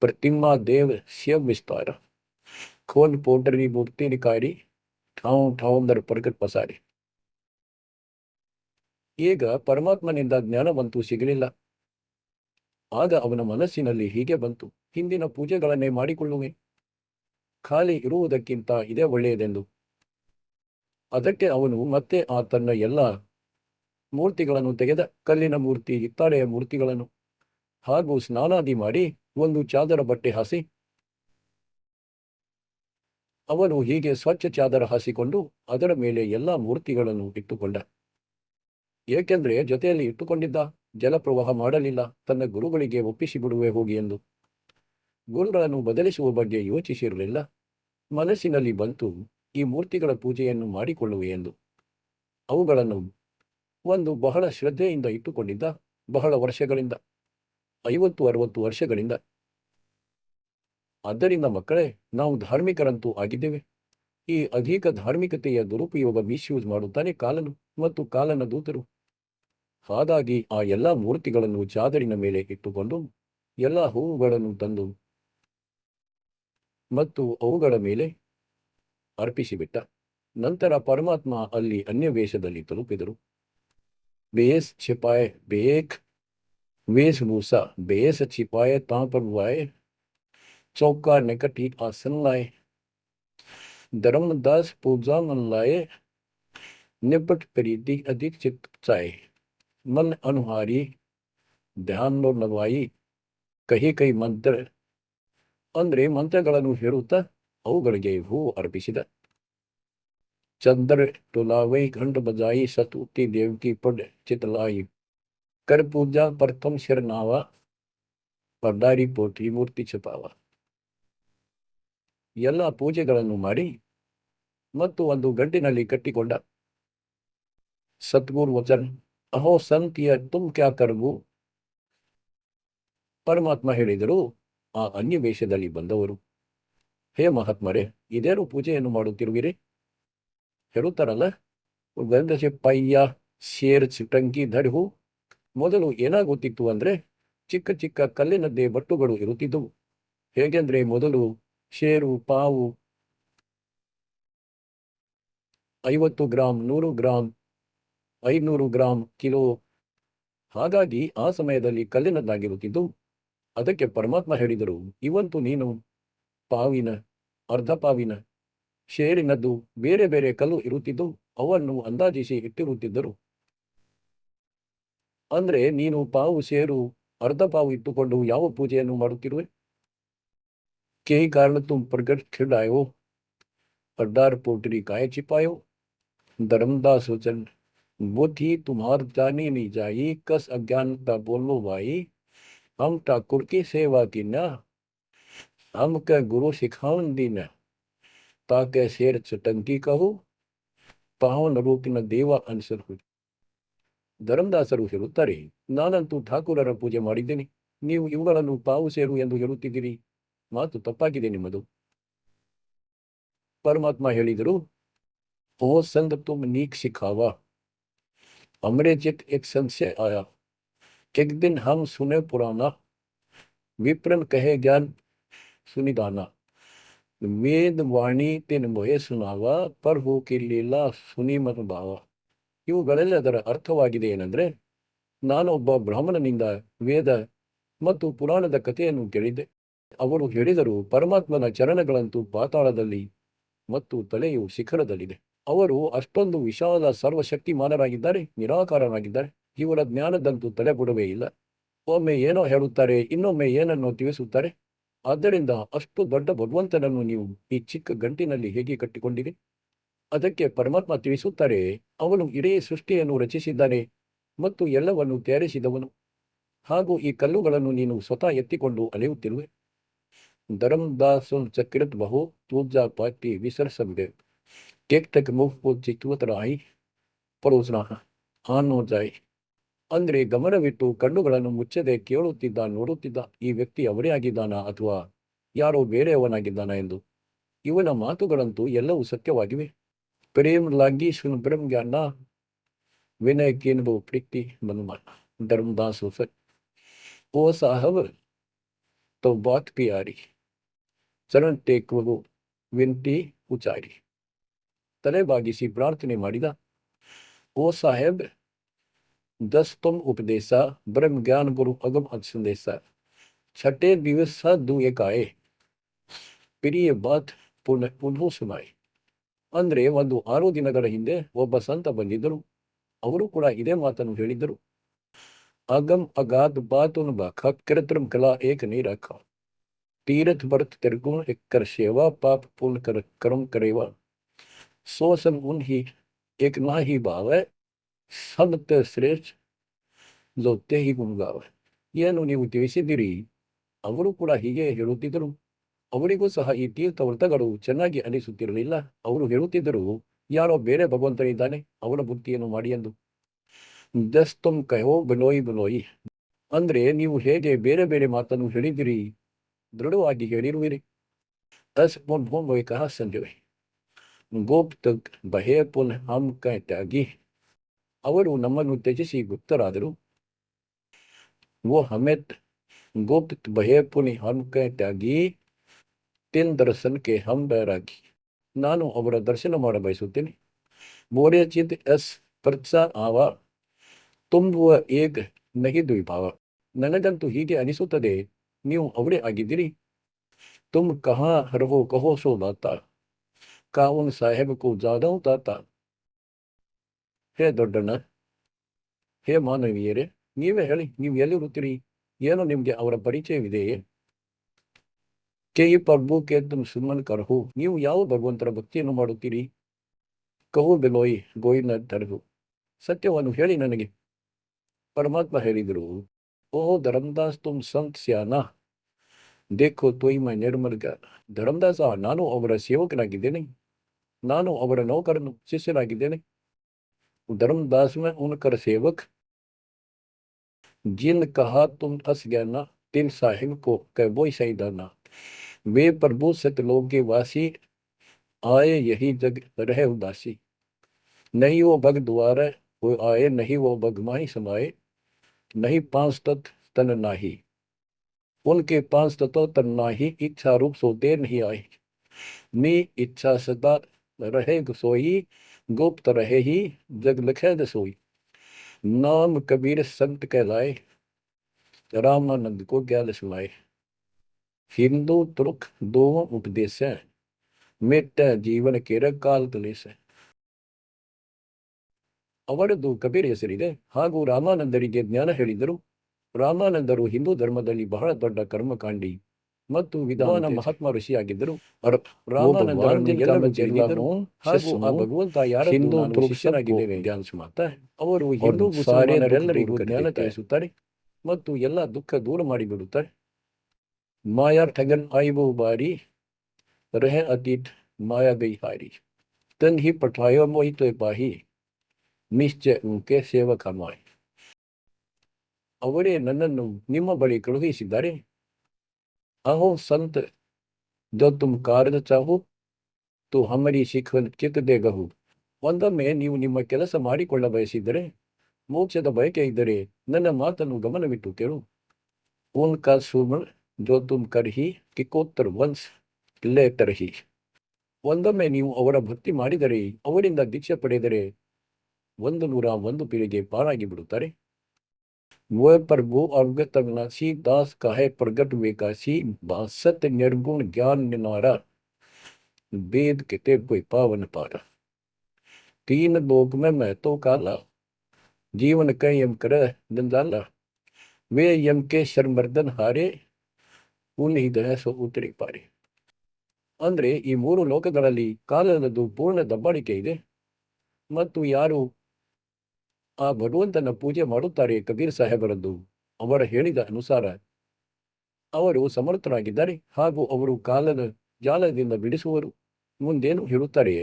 प्रतिमा देव शिव विस्तारा. खोल पोटरी मूर्ति निकारी ठाव ठाव अंदर प्रकट पसारे. ಈಗ ಪರಮಾತ್ಮನಿಂದ ಜ್ಞಾನವಂತೂ ಸಿಗಲಿಲ್ಲ. ಆಗ ಅವನ ಮನಸ್ಸಿನಲ್ಲಿ ಹೀಗೆ ಬಂತು, ಹಿಂದಿನ ಪೂಜೆಗಳನ್ನೇ ಮಾಡಿಕೊಳ್ಳುವೆ, ಖಾಲಿ ಇರುವುದಕ್ಕಿಂತ ಇದೇ ಒಳ್ಳೆಯದೆಂದು. ಅದಕ್ಕೆ ಅವನು ಮತ್ತೆ ಆ ತನ್ನ ಎಲ್ಲ ಮೂರ್ತಿಗಳನ್ನು ತೆಗೆದ, ಕಲ್ಲಿನ ಮೂರ್ತಿ, ಹಿತ್ತಾಳೆಯ ಮೂರ್ತಿಗಳನ್ನು ಹಾಗೂ ಸ್ನಾನಾದಿ ಮಾಡಿ ಒಂದು ಚಾದರ ಬಟ್ಟೆ ಹಾಸಿ ಅವನು ಹೀಗೆ ಸ್ವಚ್ಛ ಚಾದರ ಹಾಸಿಕೊಂಡು ಅದರ ಮೇಲೆ ಎಲ್ಲ ಮೂರ್ತಿಗಳನ್ನು ಇಟ್ಟುಕೊಂಡ. ಏಕೆಂದ್ರೆ ಜೊತೆಯಲ್ಲಿ ಇಟ್ಟುಕೊಂಡಿದ್ದ, ಜಲಪ್ರವಾಹ ಮಾಡಲಿಲ್ಲ, ತನ್ನ ಗುರುಗಳಿಗೆ ಒಪ್ಪಿಸಿಬಿಡುವೆ ಹೋಗಿ ಎಂದು. ಗುರುಗಳನ್ನು ಬದಲಿಸುವ ಬಗ್ಗೆ ಯೋಚಿಸಿರಲಿಲ್ಲ. ಮನಸ್ಸಿನಲ್ಲಿ ಬಂತು, ಈ ಮೂರ್ತಿಗಳ ಪೂಜೆಯನ್ನು ಮಾಡಿಕೊಳ್ಳುವೆ ಎಂದು. ಅವುಗಳನ್ನು ಒಂದು ಬಹಳ ಶ್ರದ್ಧೆಯಿಂದ ಇಟ್ಟುಕೊಂಡಿದ್ದ, ಬಹಳ ವರ್ಷಗಳಿಂದ, 50-60 ವರ್ಷಗಳಿಂದ. ಆದ್ದರಿಂದ ಮಕ್ಕಳೇ, ನಾವು ಧಾರ್ಮಿಕರಂತೂ ಆಗಿದ್ದೇವೆ. ಈ ಅಧಿಕ ಧಾರ್ಮಿಕತೆಯ ದುರುಪಯೋಗ ಮಿಸ್ಯೂಸ್ ಮಾಡುತ್ತಾನೆ ಕಾಲನು ಮತ್ತು ಕಾಲನ ದೂತರು. ಹಾಗಾಗಿ ಆ ಎಲ್ಲ ಮೂರ್ತಿಗಳನ್ನು ಚಾದರಿನ ಮೇಲೆ ಇಟ್ಟುಕೊಂಡು ಎಲ್ಲ ಹೂವುಗಳನ್ನು ತಂದು ಮತ್ತು ಅವುಗಳ ಮೇಲೆ ಅರ್ಪಿಸಿಬಿಟ್ಟ. ನಂತರ ಪರಮಾತ್ಮ ಅಲ್ಲಿ ಅನ್ಯ ವೇಷದಲ್ಲಿ ತಲುಪಿದರು. ಬೇಸ್ छिपाए बेख वेशभूषा बेस छिपाए तां पर बुआए, चौका निकट ही आसन लाए, धर्मदास पूजा मन लाए, निपट प्रीति अधिक चित चाहे, मन अनुहारी ಧ್ಯಾನ ನವಾಯಿ ಕಹಿ ಕೈ ಮಂತ್ರ ಅಂದ್ರೆ ಮಂತ್ರಗಳನ್ನು ಹೇಳುತ್ತಾ ಅವುಗಳಿಗೆ ಹೂ ಅರ್ಪಿಸಿದ. ಚಂದ್ರ ಟುಲಾವೈ घंट बजाई सतुति देवकी पढ़ चितलाई, कर पूजा प्रथम सिर नावा, ಪಡ್ಡಾರಿ ಪೋಟಿ ಮೂರ್ತಿ ಛಪಾವ. ಎಲ್ಲ ಪೂಜೆಗಳನ್ನು ಮಾಡಿ ಮತ್ತು ಒಂದು ಗಂಟಿನಲ್ಲಿ ಕಟ್ಟಿಕೊಂಡ. ಸದ್ಗುರು ವಚನ ಅಹೋ ಸಂತಿಯ ತುಮ್ ಕ್ಯಾ ಕರ್ವು. ಪರಮಾತ್ಮ ಹೇಳಿದರು, ಆ ಅನ್ಯ ವೇಷದಲ್ಲಿ ಬಂದವರು, ಹೇ ಮಹಾತ್ಮರೇ, ಇದೇನು ಪೂಜೆಯನ್ನು ಮಾಡುತ್ತಿರುವಿರಿ? ಹೇಳುತ್ತಾರಲ್ಲ, ಗಂಧಸೆ ಪಯ್ಯ ಶೇರ್ ಚಿಟಂಕಿ ಧರಿಹು. ಮೊದಲು ಏನಾಗುತ್ತಿತ್ತು ಅಂದ್ರೆ ಚಿಕ್ಕ ಚಿಕ್ಕ ಕಲ್ಲಿನದ್ದೇ ಬಟ್ಟುಗಳು ಇರುತ್ತಿದ್ದವು. ಹೇಗೆಂದ್ರೆ ಮೊದಲು ಶೇರು, ಪಾವು 50 ಗ್ರಾಂ, 100 ಗ್ರಾಂ, 500 ಗ್ರಾಂ, ಕಿಲೋ, ಹಾಗಾಗಿ ಆ ಸಮಯದಲ್ಲಿ ಕಲ್ಲಿನದ್ದಾಗಿರುತ್ತಿದ್ದು. ಅದಕ್ಕೆ ಪರಮಾತ್ಮ ಹೇಳಿದರು, ಇವಂತೂ ನೀನು ಪಾವಿನ, ಅರ್ಧ ಪಾವಿನ, ಶೇರಿನದ್ದು ಬೇರೆ ಬೇರೆ ಕಲ್ಲು ಇರುತ್ತಿದ್ದು ಅವನ್ನು ಅಂದಾಜಿಸಿ ಇಟ್ಟಿರುತ್ತಿದ್ದರು. ಅಂದ್ರೆ ನೀನು ಪಾವು, ಶೇರು, ಅರ್ಧ ಪಾವು ಇಟ್ಟುಕೊಂಡು ಯಾವ ಪೂಜೆಯನ್ನು ಮಾಡುತ್ತಿರುವೆ? ಕೈ ಕಾರಣ ತುಮ್ ಪ್ರಗಟ್ ಖಿಡಾಯೋ, ಪಡ್ಡಾರ್ ಪೋಟರಿ ಕಾಯ ಚಿಪಾಯೋ, धर्मदास वचन बुद्धि तुम्हार जानी नहीं जाई, कस अज्ञानता बोलो भाई, हम ठाकुर की सेवा की न, हम के गुरु सिखावन दी न, ताके शेर चटंकी कहो, ಪಾವನ ರೂಪಿನ ದೇವ ಅನುಸರು. ಧರ್ಮದಾಸರು ಹೇಳುತ್ತಾರೆ, ನಾನಂತೂ ಠಾಕೂರರ ಪೂಜೆ ಮಾಡಿದ್ದೇನೆ, ನೀವು ಇವುಗಳನ್ನು ಪಾವು ಸೇರು ಎಂದು ಹೇಳುತ್ತಿದ್ದೀರಿ, ಮಾತು ತಪ್ಪಾಗಿದೆ ನಿಮ್ಮದು. ಪರಮಾತ್ಮ ಹೇಳಿದರು, ओ संग तुम नीक सिखावा, हमरे चित एक संशय आया, एक दिन हम सुने पुराना, विप्रन कहे ज्ञान सुनिदाना, ವೇದ ವಾಣಿ ತಿನ್ ಮೊಹೆ ಸುನಾವ, ಪ್ರಭು ಕಿ ಲೀಲಾ ಸುನಿ ಮತ ಭಾವ. ಇವುಗಳೆಲ್ಲದರ ಅರ್ಥವಾಗಿದೆ ಏನಂದ್ರೆ, ನಾನೊಬ್ಬ ಬ್ರಾಹ್ಮಣನಿಂದ ವೇದ ಮತ್ತು ಪುರಾಣದ ಕಥೆಯನ್ನು ಕೇಳಿದ್ದೆ. ಅವರು ಹೇಳಿದರು, ಪರಮಾತ್ಮನ ಚರಣಗಳಂತೂ ಪಾತಾಳದಲ್ಲಿ ಮತ್ತು ತಲೆಯು ಶಿಖರದಲ್ಲಿದೆ. ಅವರು ಅಷ್ಟೊಂದು ವಿಶಾಲ ಸರ್ವಶಕ್ತಿಮಾನರಾಗಿದ್ದಾರೆ, ನಿರಾಕಾರರಾಗಿದ್ದಾರೆ. ಇವರ ಜ್ಞಾನದಂತೂ ತಲೆ ಬುಡವೇ ಇಲ್ಲ. ಒಮ್ಮೆ ಏನೋ ಹೇಳುತ್ತಾರೆ, ಇನ್ನೊಮ್ಮೆ ಏನನ್ನೋ ತಿಳಿಸುತ್ತಾರೆ. ಆದ್ದರಿಂದ ಅಷ್ಟು ದೊಡ್ಡ ಭಗವಂತನನ್ನು ನೀವು ಈ ಚಿಕ್ಕ ಗಂಟಿನಲ್ಲಿ ಹೇಗೆ ಕಟ್ಟಿಕೊಂಡಿರಿ? ಅದಕ್ಕೆ ಪರಮಾತ್ಮ ತಿಳಿಸುತ್ತಾರೆ, ಅವನು ಇಡೀ ಸೃಷ್ಟಿಯನ್ನು ರಚಿಸಿದ್ದಾನೆ ಮತ್ತು ಎಲ್ಲವನ್ನು ತಯಾರಿಸಿದವನು. ಹಾಗೂ ಈ ಕಲ್ಲುಗಳನ್ನು ನೀನು ಸ್ವತಃ ಎತ್ತಿಕೊಂಡು ಅಲೆಯುತ್ತಿರುವೆ. ಧರ್ಮದಾಸ ಚಕ್ರತ್ ಬಹು ಪೂಜಾ ಪಾಟಿ ವಿಸರ್ಸವಿದೆ, ಟೇಕ್ ಟಕ್ ಮುಫ್ ಚಿತ್ತುವತರಾಯಿ ಪರೋಸ್ನ ಆನೋ ಜಾಯ್. ಅಂದ್ರೆ ಗಮನವಿಟ್ಟು ಕಣ್ಣುಗಳನ್ನು ಮುಚ್ಚದೆ ಕೇಳುತ್ತಿದ್ದ, ನೋಡುತ್ತಿದ್ದ, ಈ ವ್ಯಕ್ತಿ ಅವರೇ ಆಗಿದ್ದಾನಾ ಅಥವಾ ಯಾರೋ ಬೇರೆಯವನಾಗಿದ್ದಾನಾ ಎಂದು. ಇವನ ಮಾತುಗಳಂತೂ ಎಲ್ಲವೂ ಸತ್ಯವಾಗಿವೆ. ಪ್ರೇಮ್ ಲಾಗಿ ಸುನ್ ಬ್ರಹ್ಮ ಜ್ಞಾನ ವಿನಯ ಕೇನ್ಬೋ ಪ್ರೀತಿ ಮನುಮಾನ. ಧರ್ಮದಾಸ್ ಸರ್ ಓ ಸಾಹಬ್ ತೋ ಬಾತ್ ಪ್ಯಾರಿ, ಚರಣ ಟೇಕುವ ವಿನಂತಿ ಉಚಾರಿ. ತಲೆ ಬಾಗಿಸಿ ಪ್ರಾರ್ಥನೆ ಮಾಡಿದ, ಓ ಸಾಹೇಬ್, दस तुम उपदेशा, ब्रह्म ज्ञान गुरु अगम संदेशा, छठे दिवस दू एक आए, ಪ್ರಿಯ ಬಾತ್ ಪುನಃ ಸುನಾಯ್. ಅಂದ್ರೆ 6 ದಿನಗಳ ಹಿಂದೆ ಒಬ್ಬ ಸಂತ ಬಂದಿದ್ದರು. ಅವರು ಕೂಡ ಇದೇ ಮಾತನ್ನು ಹೇಳಿದ್ದರು. ಅಗಮ್ ಅಗಾಧ ಬಾತುನ್ ಬಾಖ ಕೃತ್ರಂ ಕಲಾ ಏಕ ನೀ ರಖ, ತೀರಥ ಭರತ್ ತಿರ್ಗುಣ ಎಕ್ಕರ್ ಸೇವಾ ಪಾಪ ಪೂರ್ಣ ಕರಂ ಕರೇವಾ, ಸೋಸಂ ಉನ್ ಹಿ ಏಕ್ ನಾ ಹಿ ಭಾವ, ಸಂತ ಶ್ರೇಷ್ಠ ಜೊತೆ ಹಿ ಗುಣಗಾವ. ಏನು ನೀವು ತಿಳಿಸಿದ್ದೀರಿ? ಅವರು ಕೂಡ ಹೀಗೆ ಹೇಳುತ್ತಿದ್ದರು. ಅವರಿಗೂ ಸಹ ಈ ತೀರ್ಥ ವ್ರತಗಳು ಚೆನ್ನಾಗಿ ಅನಿಸುತ್ತಿರಲಿಲ್ಲ. ಅವರು ಹೇಳುತ್ತಿದ್ದರು, ಯಾರೋ ಬೇರೆ ಭಗವಂತನಿದ್ದಾನೆ, ಅವನ ಬುದ್ಧಿಯನ್ನು ಮಾಡಿ ಎಂದು. ದಸ್ ತುಮ್ ಕಹೋ ಬಲೋಯಿ ಬಲೋಯಿ, ಅಂದ್ರೆ ನೀವು ಹೇಗೆ ಬೇರೆ ಬೇರೆ ಮಾತನ್ನು ಹೇಳಿದಿರಿ, ದೃಢವಾಗಿ ಹೇಳಿರುವಿರಿ. ಅಸ್ ಕಹ ಸಂಜಯ್ ಗೋಪ್ ತಕ್ ಬಹೇ ಪುನ್ ಹಮ್ ತ್ಯಾಗಿ. ಅವರು ನಮ್ಮನ್ನು ತ್ಯಜಿಸಿ ಗುಪ್ತರಾದರು. वो हमें गुप्त बहे पुनि हम के त्यागी, तिन दर्शन के हम बैरागी. ನಾನು ಅವರ ದರ್ಶನ ಮಾಡ ಬಯಸುತ್ತೇನೆ. ಬೋರೆ ಚಿತ್ ಎಸ್ ಪ್ರತ್ಸ ಆವ, ತುಂಬುವ ಏಕ ನಹಿ ದ್ವಿಭಾವ. ನನಗಂತೂ ಹೀಗೆ ಅನಿಸುತ್ತದೆ, ನೀವು ಅವರೇ ಆಗಿದ್ದೀರಿ. ತುಮ್ ಕಹಾ ರಹೋ ಕಹೋ ಸೋ ಲಾತಾ, ಕಾವನ್ ಸಾಹೇಬ್ ಜಾದವ್ ತಾತ. ಹೇ ದೊಡ್ಡಣ್ಣ, ಹೇ ಮಾನವೀಯರೇ, ನೀವೇ ಹೇಳಿ, ನೀವು ಎಲ್ಲಿರುತ್ತೀರಿ? ಏನೋ ನಿಮ್ಗೆ ಅವರ ಪರಿಚಯವಿದೆಯೇ? ಕೇಯಿ ಪ್ರಭು ಕೆ ತುಮ್ ಸುಮನ್ ಕರ್ಹು, ನೀವು ಯಾವ ಭಗವಂತರ ಭಕ್ತಿಯನ್ನು ಮಾಡುತ್ತೀರಿ? ಕಹು ಬೆಲೋಯ್ ಗೋಯಿನ ತರಹು, ಸತ್ಯವನ್ನು ಹೇಳಿ ನನಗೆ. ಪರಮಾತ್ಮ ಹೇಳಿದರು, ಓಹೋ ಧರ್ಮದಾಸ್ ತುಮ್ ಸಂತ್ ಸ್ಯಾನಾ, ದೇಖೋ ತೋಯ್ ಮೈ ನಿರ್ಮಲ್ಗ. ಧರ್ಮದಾಸ, ನಾನು ಅವರ ಸೇವಕನಾಗಿದ್ದೇನೆ, ನಾನು ಅವರ ನೌಕರನು, ಶಿಷ್ಯನಾಗಿದ್ದೇನೆ. धर्मदास में उनकर सेवक, जिन कहा तुम फंस गया ना, तिन साहिब को कह वो सईदाना। वे प्रभु सतलोक के वासी, आए यही जग रहे उदासी। नहीं वो भग द्वार वो आए, नहीं वो भग माही समाए, नहीं पांच तत्व तन नाही। उनके पांच तत्व तन नाही, इच्छा रूप सो देर नहीं आए। नी इच्छा सदा रहे सोई, गुप्त रहे ही जग लखे सोई। नाम कबीर संत कहलाए, रामानंद को ज्ञान सुनाए। हिंदू तुर्क दोनों उपदेश है, मेट जीवन केर ಕಾಲ ಕ್ಲೇಶ. ಅವರದ್ದು ಕಬೀರ್ ಹೆಸರಿದೆ, ಹಾಗೂ ರಾಮಾನಂದರಿಗೆ ಜ್ಞಾನ ಹೇಳಿದರು. ರಾಮಾನಂದರು ಹಿಂದೂ ಧರ್ಮದಲ್ಲಿ ಬಹಳ ದೊಡ್ಡ ಕರ್ಮಕಾಂಡಿ ಮತ್ತು ವಿಧಾನ ಮಹಾತ್ಮ ಋಷಿಯಾಗಿದ್ದರು. ರಾಮಾನಂದರನ್ನು ಎಲ್ಲರೂ ತಿಳಿದಿದ್ದರು, ಹಾಗೂ ಆ ಭಗವಂತ ಯಾರ ಹಿಂದೂ ಶಿಷ್ಯರಾಗಿದ್ದೇವೆ ಧ್ಯಾನಿಸಿ ಮಾತಾ ಅವರು ಹಿಂದೂ ಮುಸಲ್ಮಾನರೆಲ್ಲರಿಗೂ ಜ್ಞಾನ ತಿಳಿಸುತ್ತಾರೆ ಮತ್ತು ಎಲ್ಲ ದುಃಖ ದೂರ ಮಾಡಿಬಿಡುತ್ತಾರೆ. ಮಾಯಾ ठगन आई वो बारी, रहे अतीत माया गई हारी। तन ही पठायो मोहि तो पाही, ನಿಶ್ಚಯ ಉಂಕೆ ಸೇವಕ ಮಾಯ್. ಅವರೇ ನನ್ನನ್ನು ನಿಮ್ಮ ಬಳಿ ಕಳುಹಿಸಿದ್ದಾರೆ. ಅಹೋ ಸಂತ ಜೋ ತುಮ್ ಕಾರ್ಯ ಚಾಹು ತು ಹಮರಿ ಶಿಖನ್ ಚಿತ್ ದೇಗಹು. ಒಂದೊಮ್ಮೆ ನೀವು ನಿಮ್ಮ ಕೆಲಸ ಮಾಡಿಕೊಳ್ಳ ಬಯಸಿದ್ದರೆ, ಮೋಕ್ಷದ ಬಯಕೆ ಇದ್ದರೆ ನನ್ನ ಮಾತನ್ನು ಗಮನವಿಟ್ಟು ಕೇಳು. ಉನ್ಕಾ ಸುಮನ್ ಜೋ ತುಮ್ ಕರ್ಹಿ ಕಿಕೋತ್ತರ್ ವಂಶ್ ಲೇ ತರ್ಹಿ. ಒಂದೊಮ್ಮೆ ನೀವು ಅವರ ಭಕ್ತಿ ಮಾಡಿದರೆ, ಅವರಿಂದ ದೀಕ್ಷೆ ಪಡೆದರೆ 101 ಪೀಳಿಗೆ ಪಾರಾಗಿ ಬಿಡುತ್ತಾರೆ. वह प्रभु अवगत अविनाशी, दास कहे प्रगट विकासी, बासत निर्गुण ज्ञान निनारा, वेद किते कोई पावन पारा। तीन लोक में मैं तो काला, जीवन कह यम कर जंजाला, वे यम के शर्मर्दन हारे, उन्हीं दह सो उतरी पारे. ಅಂದ್ರೆ ಈ ಮೂರು ಲೋಕಗಳಲ್ಲಿ ಕಾಲನದು ಪೂರ್ಣ ದಬ್ಬಾಳಿಕೆ ಇದೆ, ಮತ್ತು ಯಾರು ಆ ಭಗವಂತನ ಪೂಜೆ ಮಾಡುತ್ತಾರೆ ಕಬೀರ್ ಸಾಹೇಬರದ್ದು ಅವರ ಹೇಳಿದ ಅನುಸಾರ ಅವರು ಸಮರ್ಥರಾಗಿದ್ದಾರೆ, ಹಾಗೂ ಅವರು ಕಾಲದ ಜಾಲದಿಂದ ಬಿಡಿಸುವರು. ಮುಂದೇನು ಹೇಳುತ್ತಾರೆ?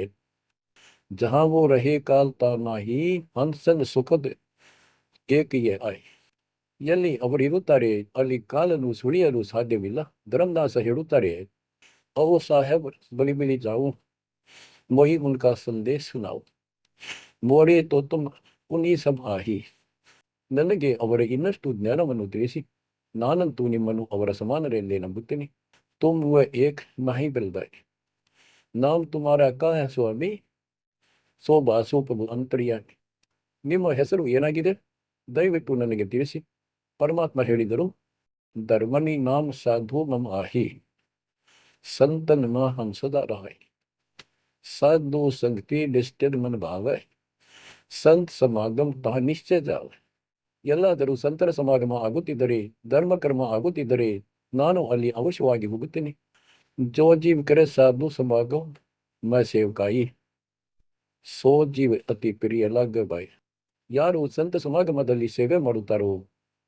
ಜಹಾವೋ ರಹೇ ಕಾಲ್ ತಾನಾಹಿ, ಹಂಸನ್ ಸುಖದ ಏಕಿಯೇ ಆಯ್. ಎಲ್ಲಿ ಅವರು ಇರುತ್ತಾರೆ ಅಲ್ಲಿ ಕಾಲನು ಸುಳಿಯಲು ಸಾಧ್ಯವಿಲ್ಲ. ಧರ್ಮದಾಸ ಹೇಳುತ್ತಾರೆ, ಓ ಸಾಹೇಬ್ ಬಲಿ ಬಲಿ ಜಾವು, ಮೊಹಿ ಉನ್ಕಾ ಸಂದೇಶ ಸುನಾವು, ಮೋರೆ ತೋ ತುಮ್ ಉನಿ ಸಬ್ ಆಹಿ. ನನಗೆ ಅವರ ಇನ್ನಷ್ಟು ಜ್ಞಾನವನ್ನು ತಿಳಿಸಿ, ನಾನಂತೂ ನಿಮ್ಮನ್ನು ಅವರ ಸಮಾನರೆಂದೇ ನಂಬುತ್ತೇನೆ. ತುಮ್ ವ ಏಕ್ ಮಹಿ ಬೆಲ್ದಾಯ್, ನಾಮ್ ತುಮಾರ ಕಾ ಹೈ ಸ್ವಾಮಿ, ಸೋ ಬಾಸೋ ಪ್ರಭು ಅಂತರ್ಯಾಮಿ. ನಿಮ್ಮ ಹೆಸರು ಏನಾಗಿದೆ, ದಯವಿಟ್ಟು ನನಗೆ ತಿಳಿಸಿ. ಪರಮಾತ್ಮ ಹೇಳಿದರು, ಧರ್ಮನಿ ನಾಮ್ ಸಾಧು ಮಮ್ ಆಹಿ, ಸಂತನ್ ಮ ಹಂ ಸದಾ ರಹಾಯ್, ಸಾಧು ಸಂಗತಿ ನಿಷ್ಠರ್ ಮನ್ ಭಾವೈ, ಸಂತ್ ಸಮಾಗಮ್ ತಾ ನಿಶ್ಚಯ ಜಾವ. ಎಲ್ಲಾದರೂ ಸಂತರ ಸಮಾಗಮ ಆಗುತ್ತಿದ್ದರೆ, ಧರ್ಮಕರ್ಮ ಆಗುತ್ತಿದ್ದರೆ ನಾನು ಅಲ್ಲಿ ಅವಶ್ಯವಾಗಿ ಹೋಗುತ್ತೇನೆ. ಜೋ ಜೀವ್ ಕರೆ ಸಾಧು ಸಮಾಗಮ್ ಮ ಸೇವಕಾಯಿ, ಸೋ ಜೀವ್ ಅತಿ ಪ್ರಿಯ ಲಗ್ ಬಾಯ್. ಯಾರು ಸಂತ ಸಮಾಗಮದಲ್ಲಿ ಸೇವೆ ಮಾಡುತ್ತಾರೋ,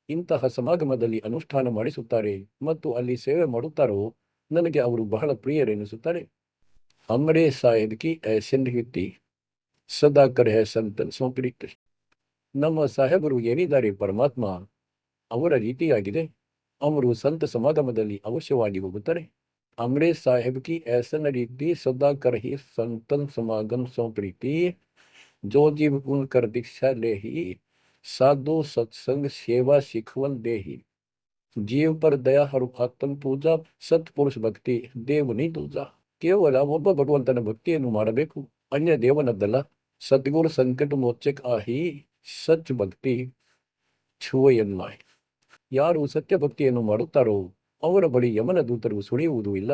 ಇಂತಹ ಸಮಾಗಮದಲ್ಲಿ ಅನುಷ್ಠಾನ ಮಾಡಿಸುತ್ತಾರೆ ಮತ್ತು ಅಲ್ಲಿ ಸೇವೆ ಮಾಡುತ್ತಾರೋ, ನನಗೆ ಅವರು ಬಹಳ ಪ್ರಿಯರೆನಿಸುತ್ತಾರೆ. ಹಮರೇ ಸಾಯದ್ ಕಿ ಐಸೆ ರೀತಿ, ಸದಾ ಕರೆ ಸಂತನ್ ಸೋಂಪ್ರೀತಿ. ನಮ್ಮ ಸಾಹೇಬರು ಏನಿದ್ದಾರೆ ಪರಮಾತ್ಮ ಅವರ ರೀತಿಯಾಗಿದೆ, ಅವರು ಸಂತ ಸಮಾಗಮದಲ್ಲಿ ಅವಶ್ಯವಾಗಿ ಹೋಗುತ್ತಾರೆ. ಹಮರೇ ಸಾಹೇಬ್ ಕಿ ಐಸನ್ ರೀತಿ, ಸದಾ ಕರಹಿ ಸಂತನ್ ಸಮಾಗಮ್ ಸೋಂಪ್ರೀತಿ, ಜೋ ಜೀವ್ ಉನ್ಕರ್ ದೀಕ್ಷಾ ಲೇಹಿ, ಸಾಧು ಸತ್ಸಂಗ ಸೇವಾ ಶಿಖವನ್ ದೇಹಿ. ಜೀವ್ ಪರ್ ದಯಾ ಹರು ಆತ್ಮ ಪೂಜಾ, ಸತ್ಪುರುಷ ಭಕ್ತಿ ದೇವನಿ ದೂಜಾ. ಕೇವಲ ಒಬ್ಬ ಭಗವಂತನ ಭಕ್ತಿಯನ್ನು ಮಾಡಬೇಕು, ಅನ್ಯ ದೇವನದ್ದಲ್ಲ. ಸದ್ಗುರು ಸಂಕಟ ಮೋಚಕ್ ಆಹಿ, ಸಚ್ ಭಕ್ತಿ ಛುವಯನ್ನಾಯ್. ಯಾರು ಸತ್ಯಭಕ್ತಿಯನ್ನು ಮಾಡುತ್ತಾರೋ ಅವರ ಬಳಿ ಯಮನ ದೂತರು ಸುಳಿಯುವುದೂ ಇಲ್ಲ.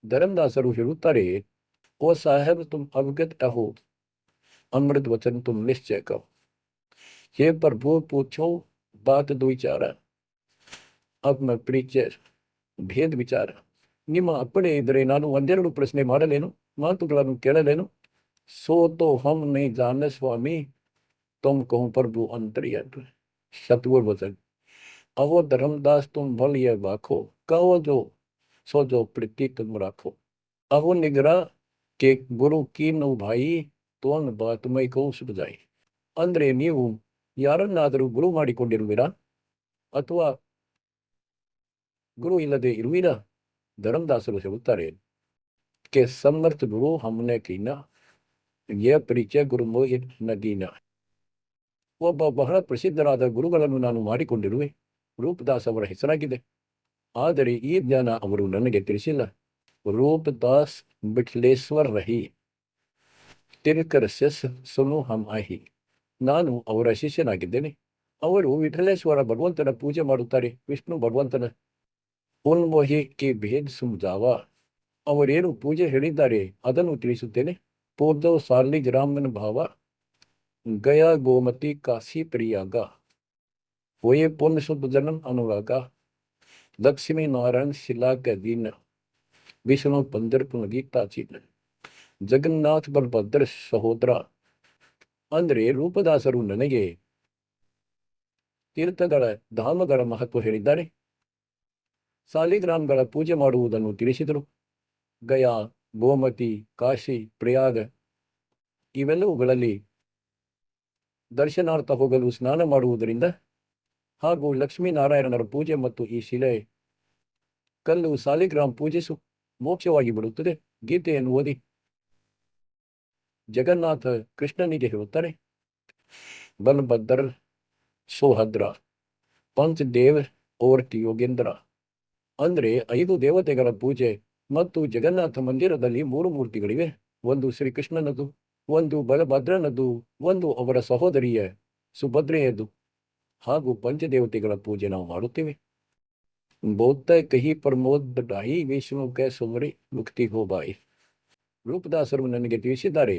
ಧರಂದಾಸರು ಹೇಳುತ್ತಾರೆ, ಓ ಸಾಹೇಬ್ ತುಮ್ ಅವಗತ್ ಅಹೋ, अमृत वचन तुम निश्चय कहो, हे प्रभु पूछो बात दो विचार, अब मैं परिचय ಭೇದ ವಿಚಾರ. ನಿಮ್ಮ ಅಪ್ಪಣೆ ಇದ್ದರೆ ನಾನು ಒಂದೆರಡು ಪ್ರಶ್ನೆ ಮಾಡಲೇನು, ಮಾತುಗಳನ್ನು ಕೇಳಲೇನು? ಸೋ ತೋ ಹಮ್ ನೈ ಜಾನೆ ಸ್ವಾಮಿ, ತುಮ್ ಕಹೋ ಪ್ರಭು ಅಂತರ್ಯಾಮಿ. सतगुर वचन अहो धर्मदास तुम भल ये बाखो, कहो जो सो जो प्रीति तुम राखो. अहो निगरा के गुरु की नौ भाई, ತೋನ್ ಬಾತ್ ಮೈ ಕೌ ಸುಬಜಾಯಿ. ಅಂದ್ರೆ ನೀವು ಯಾರನ್ನಾದರೂ ಗುರು ಮಾಡಿಕೊಂಡಿರುವಿರಾ ಅಥವಾ ಗುರು ಇಲ್ಲದೆ ಇರುವಿರಾ? ಧರ್ಮದಾಸರು ಹೇಳುತ್ತಾರೆ, ಕೆ ಸಮರ್ಥ ಗುರು ಹಮ್ನೆ ಕೀನ, ಯೇ ಪರಿಚಯ ಗುರು ಮೋಹಿತ್ ನದೀನ. ಒಬ್ಬ ಬಹಳ ಪ್ರಸಿದ್ಧರಾದ ಗುರುಗಳನ್ನು ನಾನು ಮಾಡಿಕೊಂಡಿರುವೆ. ರೂಪದಾಸ್ ಅವರ ಹೆಸರಾಗಿದೆ. ಆದರೆ ಈ ಜ್ಞಾನ ಅವರು ನನಗೆ ತಿಳಿಸಿಲ್ಲ. ರೂಪದಾಸ್ ಬಿಟ್ಲೇಶ್ವರ್ ರಹಿ ತಿರುಕರ ಸೆಸ್ ಸುನು ಹಮ್ ಆಹಿ. ನಾನು ಅವರ ಶಿಷ್ಯನಾಗಿದ್ದೇನೆ. ಅವರು ವಿಠಲೇಶ್ವರ ಭಗವಂತನ ಪೂಜೆ ಮಾಡುತ್ತಾರೆ, ವಿಷ್ಣು ಭಗವಂತನ. ಉನ್ಮೋಹಿ ಕಿ ಭೇದ್ ಸುಮ್ಜಾವ. ಅವರೇನು ಪೂಜೆ ಹೇಳಿದ್ದಾರೆ ಅದನ್ನು ತಿಳಿಸುತ್ತೇನೆ. ಪೂರ್ಧವ್ ಸಾರ್ಲಿ ರಾಮನ ಭಾವ, ಗಯಾ ಗೋಮತಿ ಕಾಶಿ ಪ್ರಿಯಾಗ, ಹೋಯೆ ಪೂರ್ಣ ಶುದ್ಧ ಜನಂ ಅನುರಾಗ, ಲಕ್ಷ್ಮೀ ನಾರಾಯಣ ಶಿಲಾಕ ದೀನ, ವಿಷ್ಣು ಪಂದರ್ಪುನ ಗೀತಾಚೀನ, ಜಗನ್ನಾಥ್ ಬಲಭದ್ರ ಸಹೋದರ. ಅಂದರೆ ರೂಪದಾಸರು ನನಗೆ ತೀರ್ಥಗಳ ಧಾಮಗಳ ಮಹತ್ವ ಹೇಳಿದ್ದಾರೆ. ಸಾಲಿಗ್ರಾಮ್ಗಳ ಪೂಜೆ ಮಾಡುವುದನ್ನು ತಿಳಿಸಿದರು. ಗಯಾ, ಗೋಮತಿ, ಕಾಶಿ, ಪ್ರಯಾಗ ಇವೆಲ್ಲವುಗಳಲ್ಲಿ ದರ್ಶನಾರ್ಥ ಹೋಗಲು ಸ್ನಾನ ಮಾಡುವುದರಿಂದ ಹಾಗೂ ಲಕ್ಷ್ಮೀನಾರಾಯಣರ ಪೂಜೆ ಮತ್ತು ಈ ಶಿಲೆ ಕಲ್ಲು ಸಾಲಿಗ್ರಾಮ್ ಪೂಜಿಸು ಮೋಕ್ಷವಾಗಿ ಬಿಡುತ್ತದೆ. ಗೀತೆಯನ್ನು ಓದಿ. ಜಗನ್ನಾಥ ಕೃಷ್ಣನಿಗೆ ಹೇಳುತ್ತಾರೆ, ಬಲಭದ್ರ ಸೋಹದ್ರ ಪಂಚದೇವ ಓರ್ತಿ ಯೋಗೇಂದ್ರ. ಅಂದರೆ 5 ದೇವತೆಗಳ ಪೂಜೆ ಮತ್ತು ಜಗನ್ನಾಥ ಮಂದಿರದಲ್ಲಿ 3 ಮೂರ್ತಿಗಳಿವೆ. ಒಂದು ಶ್ರೀಕೃಷ್ಣನದು, ಒಂದು ಬಲಭದ್ರನದು, ಒಂದು ಅವರ ಸಹೋದರಿಯ ಸುಭದ್ರೆಯದು. ಹಾಗೂ ಪಂಚದೇವತೆಗಳ ಪೂಜೆ ನಾವು ಮಾಡುತ್ತೇವೆ. ಬೌದ್ಧ ಕಹಿ ಪ್ರಮೋದ್ ಡಾಯಿ ವಿಷ್ಣು ಕೆ ಸುಮರಿ ಮುಕ್ತಿ ಹೋಬಾಯಿ. ರೂಪದಾಸರು ನನಗೆ ತಿಳಿಸಿದ್ದಾರೆ,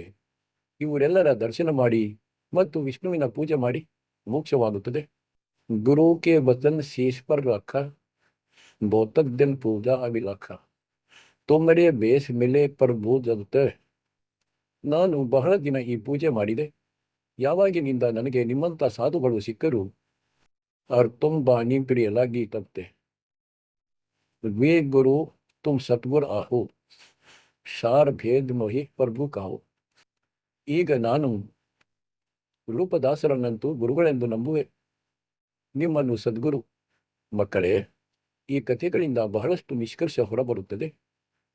ಇವರೆಲ್ಲರ ದರ್ಶನ ಮಾಡಿ ಮತ್ತು ವಿಷ್ಣುವಿನ ಪೂಜೆ ಮಾಡಿ ಮೋಕ್ಷವಾಗುತ್ತದೆ. ಗುರು ಕೆ ವಚನ್ ಶೀಶ್ ಪರ್ ರಖ, ಬೌದ್ಧ ದಿನ ಪೂಜಾ ಅಭಿಲಾಖ, ತೊಮ್ಮರೆ ಬೇಸ್ ಮಿಲೆ ಪ್ರಭು ಜಗತ್. ನಾನು ಬಹಳ ದಿನ ಈ ಪೂಜೆ ಮಾಡಿದೆ. ಯಾವಾಗಿನಿಂದ ನನಗೆ ನಿಮ್ಮಂಥ ಸಾಧುಗಳು ಸಿಕ್ಕರು, ಅರ್ ತುಂಬ ನಿಂಪಿರಿಯಲಾಗಿ ತಪ್ತೆ. वे गुरु तुम सतगुर आहो, ಶಾರ್ ಭೇದ್ ಮೊಹಿ ಪ್ರಭು ಕಾವು. ಈಗ ನಾನು ರೂಪದಾಸರನ್ನಂತೂ ಗುರುಗಳೆಂದು ನಂಬುವೆ. ನಿಮ್ಮನ್ನು ಸದ್ಗುರು. ಮಕ್ಕಳೇ, ಈ ಕಥೆಗಳಿಂದ ಬಹಳಷ್ಟು ನಿಷ್ಕರ್ಷ ಹೊರಬರುತ್ತದೆ.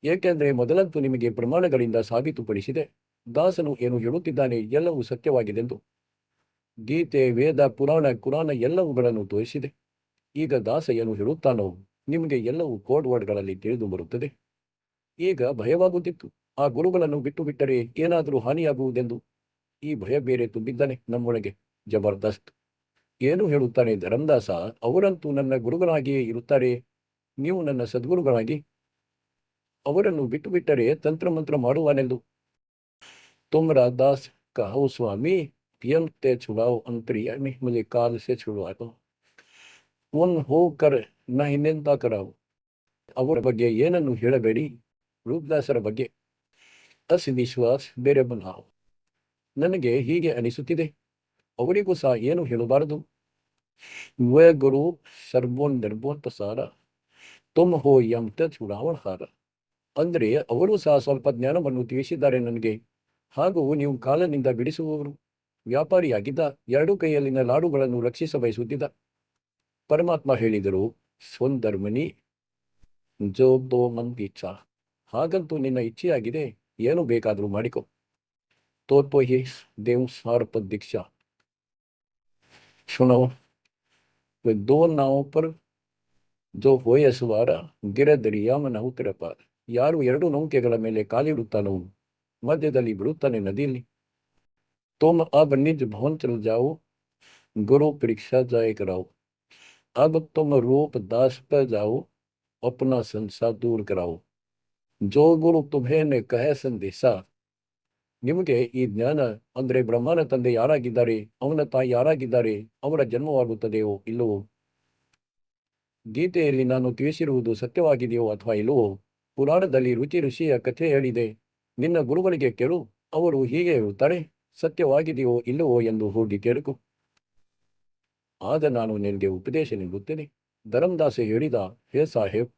ಏಕೆಂದರೆ ಮೊದಲಂತೂ ನಿಮಗೆ ಪ್ರಮಾಣಗಳಿಂದ ಸಾಬೀತುಪಡಿಸಿದೆ ದಾಸನು ಏನು ಹೇಳುತ್ತಿದ್ದಾನೆ ಎಲ್ಲವೂ ಸತ್ಯವಾಗಿದೆಂದು. ಗೀತೆ, ವೇದ, ಪುರಾಣ, ಕುರಾನ ಎಲ್ಲವುಗಳನ್ನು ತೋರಿಸಿದೆ. ಈಗ ದಾಸ ಏನು ಹೇಳುತ್ತಾನೋ ನಿಮಗೆ ಎಲ್ಲವೂ ಕೋಡ್ ವರ್ಡ್ಗಳಲ್ಲಿ ತಿಳಿದು ಬರುತ್ತದೆ. ಈಗ ಭಯವಾಗುತ್ತಿತ್ತು, ಆ ಗುರುಗಳನ್ನು ಬಿಟ್ಟು ಬಿಟ್ಟರೆ ಏನಾದರೂ ಹಾನಿಯಾಗುವುದೆಂದು. ಈ ಭಯ ಬೇರೆ ತುಂಬಿದ್ದಾನೆ ನಮ್ಮೊಳಗೆ ಜಬರ್ದಸ್ತ್. ಏನು ಹೇಳುತ್ತಾನೆ ಧರಂದಾಸ, ಅವರಂತೂ ನನ್ನ ಗುರುಗಳಾಗಿಯೇ ಇರುತ್ತಾರೆ. ನೀವು ನನ್ನ ಸದ್ಗುರುಗಳಾಗಿ. ಅವರನ್ನು ಬಿಟ್ಟು ಬಿಟ್ಟರೆ ತಂತ್ರಮಂತ್ರ ಮಾಡುವನೆಂದು. ತುಮ್ರಾ ದಾಸ್ ಕಹೋ ಸ್ವಾಮಿ, पियम ते छुड़ाओ अंतर्यामी, मुझे काल से छुड़वा दो. उन होकर ನ ಇನ್ನೆಂತ ಕರಾವು. ಅವರ ಬಗ್ಗೆ ಏನನ್ನು ಹೇಳಬೇಡಿ. ರೂಪದಾಸರ ಬಗ್ಗೆ ಅಸ್ ವಿಶ್ವಾಸ್ ಬೇರೆ ಬನಾವು. ನನಗೆ ಹೀಗೆ ಅನಿಸುತ್ತಿದೆ, ಅವರಿಗೂ ಸಹ ಏನು ಹೇಳಬಾರದು. ವೇ ಗುರು ಸರ್ವೋನ್ ನಿರ್ಬೋತ ಸಾರ, ತುಮ್ ಹೋ ಯಂತ ಚುಡಾವಣ ಹಾರ. ಅಂದರೆ ಅವರು ಸಹ ಸ್ವಲ್ಪ ಜ್ಞಾನವನ್ನು ತಿಳಿಸಿದ್ದಾರೆ ನನಗೆ. ಹಾಗೂ ನೀವು ಕಾಲನಿಂದ ಬಿಡಿಸುವವರು. ವ್ಯಾಪಾರಿಯಾಗಿದ್ದ, 2 ಕೈಯಲ್ಲಿನ ಲಾಡುಗಳನ್ನು ರಕ್ಷಿಸ ಬಯಸುತ್ತಿದ್ದ. ಪರಮಾತ್ಮ ಹೇಳಿದರು, ಸ್ವಧರ್ಮನಿ ಜೋ ತೋ ಮನ್ ಇಚ್ಛಾ. ಹಾಗಂತೂ ನಿನ್ನ ಇಚ್ಛೆಯಾಗಿದೆ, ಏನು ಬೇಕಾದರೂ ಮಾಡಿಕೊ. ತೋರ್ಪೋಹಿ ದೇವ್ ಸಾರ್ಪ ದೀಕ್ಷಾ ಸುನೋ, ದೋ ನಾವ್ ಪರ್ ಜೋ ಹೋಯ ಸುವಾರ ಗಿರ ದರಿಯಾಮ ನಹುತರ ಪಾರ. ಯಾರು 2 ನೌಕೆಗಳ ಮೇಲೆ ಕಾಲಿಡುತ್ತಾನೋ ಮಧ್ಯದಲ್ಲಿ ಬಿಡುತ್ತಾನೆ ನದಿಯಲ್ಲಿ. तुम अब निज भवन चल जाओ, गुरु परीक्षा जाए कराओ. अब तुम रूप दास पर जाओ, अपना संसार दूर कराओ. जो ಗುರು ತುಮ್ಹೇನೆ ಕಹೆ ಸಂದೇಶ. ನಿಮಗೆ ಈ ಜ್ಞಾನ ಅಂದ್ರೆ ಬ್ರಹ್ಮನ ತಂದೆ ಯಾರಾಗಿದ್ದಾರೆ, ಅವನ ತಾಯಿ ಯಾರಾಗಿದ್ದಾರೆ, ಅವರ ಜನ್ಮವಾಗುತ್ತದೆಯೋ ಇಲ್ಲವೋ, ಗೀತೆಯಲ್ಲಿ ನಾನು ತಿಳಿಸಿರುವುದು ಸತ್ಯವಾಗಿದೆಯೋ ಅಥವಾ ಇಲ್ಲವೋ, ಪುರಾಣದಲ್ಲಿ ರುಚಿ ಋಷಿಯ ಕಥೆ ಹೇಳಿದೆ, ನಿನ್ನ ಗುರುಗಳಿಗೆ ಕೇಳು, ಅವರು ಹೀಗೆ ಹೇಳುತ್ತಾರೆ, ಸತ್ಯವಾಗಿದೆಯೋ ಇಲ್ಲವೋ ಎಂದು ಹೋಗಿ ಕೇಳಕು. ಆಗ ನಾನು ನಿನಗೆ ಉಪದೇಶ ನೀಡುತ್ತೇನೆ. ಧರ್ಮದಾಸ ಹೇಳಿದ, ಹೇ ಸಾಹೇಬ್,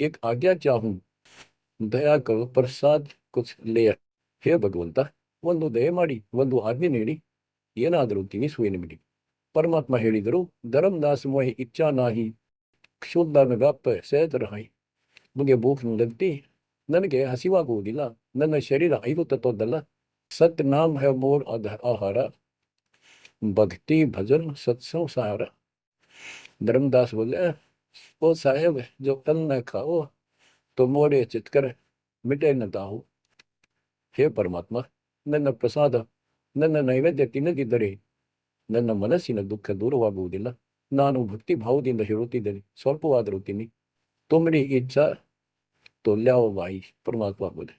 ಏಕ್ ಆಜ್ಞಾ ಚಾಹೂಂ, ದಯಾ ಕರು ಪ್ರಸಾದ್ ಕುಚ್ ಲೇಯ. ಹೇ ಭಗವಂತ, ಒಂದು ದಯಮಾಡಿ, ಒಂದು ಆಜ್ಞೆ ನೀಡಿ, ಏನಾದರೂ ತಿನಿಸುವೆ ನಿಮಗೆ. ಪರಮಾತ್ಮ ಹೇಳಿದರು, ಧರ್ಮದಾಸ್ ಮೊಹೆ ಇಚ್ಛಾ ನಾಹಿ, ಕ್ಷುದ್ಧನಗಪ್ಪ ಸೇತರಹಾಯಿ. ಮುಗೆ ಭೂಕ್ ಲಗ್ತಿ, ನನಗೆ ಹಸಿವಾಗುವುದಿಲ್ಲ, ನನ್ನ ಶರೀರ 5 ತತ್ವದ್ದಲ್ಲ. ಸತ್ ನಾಮ್ ಹೇ ಮೋರ್ ಆಹಾರ, ಭಕ್ತಿ ಭಜನ್ ಸತ್ಸಂಸಾರ. धर्मदास बोले, ओ साहेब, जो अन्न खाओ तो मोरे चित्कर मिटे न ತಾವು. ಹೇ ಪರಮಾತ್ಮ, ನನ್ನ ಪ್ರಸಾದ, ನನ್ನ ನೈವೇದ್ಯ ತಿನ್ನದಿದ್ದರೆ ನನ್ನ ಮನಸ್ಸಿನ ದುಃಖ ದೂರವಾಗುವುದಿಲ್ಲ. ನಾನು ಭಕ್ತಿ ಭಾವದಿಂದ ಹೇಳುತ್ತಿದ್ದೇನೆ, ಸ್ವಲ್ಪವಾದರೂ ತಿನ್ನಿ. ತುಮರಿ ಇಚ್ಛಾ तो ल्याओ भाई. परमात्मा बोले,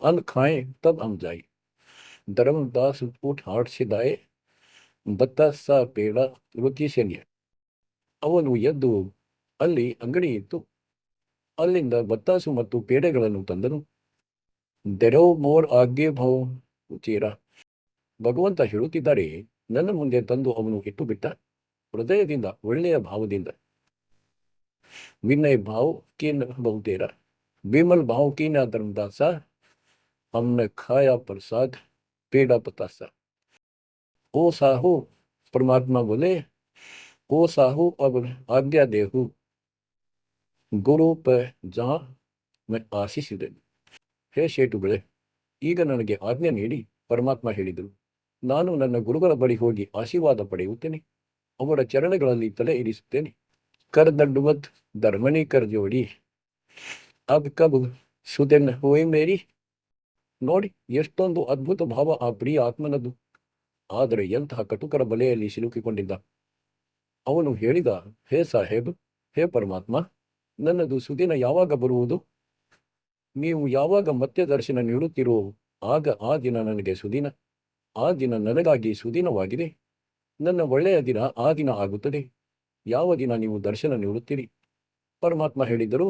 अन्न खाएं तब हम जाए. धर्मदास उठ हाट से दाए, ಬತ್ತಾಸ ಪೇಡ ರುಚಿ ಶನಿಯ. ಅವನು ಎದ್ದು ಅಲ್ಲಿ ಅಂಗಡಿ ಇತ್ತು, ಅಲ್ಲಿಂದ ಬತ್ತಾಸು ಮತ್ತು ಪೇಡೆಗಳನ್ನು ತಂದನು. ದೆರವ್ ಮೋರ್ ಆಗ್ಗೆ ಭಾವ ಚೀರ. ಭಗವಂತ ಹೇಳುತ್ತಿದ್ದಾರೆ, ನನ್ನ ಮುಂದೆ ತಂದು ಅವನು ಇಟ್ಟು ಬಿಟ್ಟ, ಹೃದಯದಿಂದ, ಒಳ್ಳೆಯ ಭಾವದಿಂದ. ವಿನಯ ಭಾವ ಕೀನ ಬಹುತೇರ, ವಿಮಲ್ ಭಾವ ಕೀನ ಧರ್ಮದಾಸ, हमने खाया प्रसाद पेड़ा पतासा. ओ साहू, परमात्मा बोले, ओ साहू, अब आज्ञा देहू, गुरु पर जा मैं आशीष दे. ಹೇ ಶೇಟುಗಳೇ, ಈಗ ನನಗೆ ಆಜ್ಞೆ ನೀಡಿ. ಪರಮಾತ್ಮ ಹೇಳಿದರು, ನಾನು ನನ್ನ ಗುರುಗಳ ಬಳಿ ಹೋಗಿ ಆಶೀರ್ವಾದ ಪಡೆಯುತ್ತೇನೆ, ಅವರ ಚರಣಗಳಲ್ಲಿ ತಲೆ ಇರಿಸುತ್ತೇನೆ. ಕರ್ ದಂಡುವತ್ ಧರ್ಮನಿ ಕರ್ ಜೋಡಿ, ಅಬ್ ಕಬ್ ಸುದೆನ್ ಹೋಯ್ ಮೇರಿ. ನೋಡಿ, ಎಷ್ಟೊಂದು ಅದ್ಭುತ ಭಾವ ಆ ಪ್ರಿಯ ಆತ್ಮನದು. ಆದರೆ ಎಂತಹ ಕಟುಕರ ಬಲೆಯಲ್ಲಿ ಸಿಲುಕಿಕೊಂಡಿದ್ದ. ಅವನು ಹೇಳಿದ, ಹೇ ಸಾಹೇಬ್, ಹೇ ಪರಮಾತ್ಮ, ನನ್ನದು ಸುದಿನ ಯಾವಾಗ ಬರುವುದು? ನೀವು ಯಾವಾಗ ಮತ್ತೆ ದರ್ಶನ ನೀಡುತ್ತೀರೋ ಆಗ ಆ ದಿನ ನನಗೆ ಸುದಿನ. ಆ ದಿನ ನನಗಾಗಿ ಸುದಿನವಾಗಿದೆ. ನನ್ನ ಒಳ್ಳೆಯ ದಿನ ಆ ದಿನ ಆಗುತ್ತದೆ. ಯಾವ ದಿನ ನೀವು ದರ್ಶನ ನೀಡುತ್ತೀರಿ? ಪರಮಾತ್ಮ ಹೇಳಿದರು,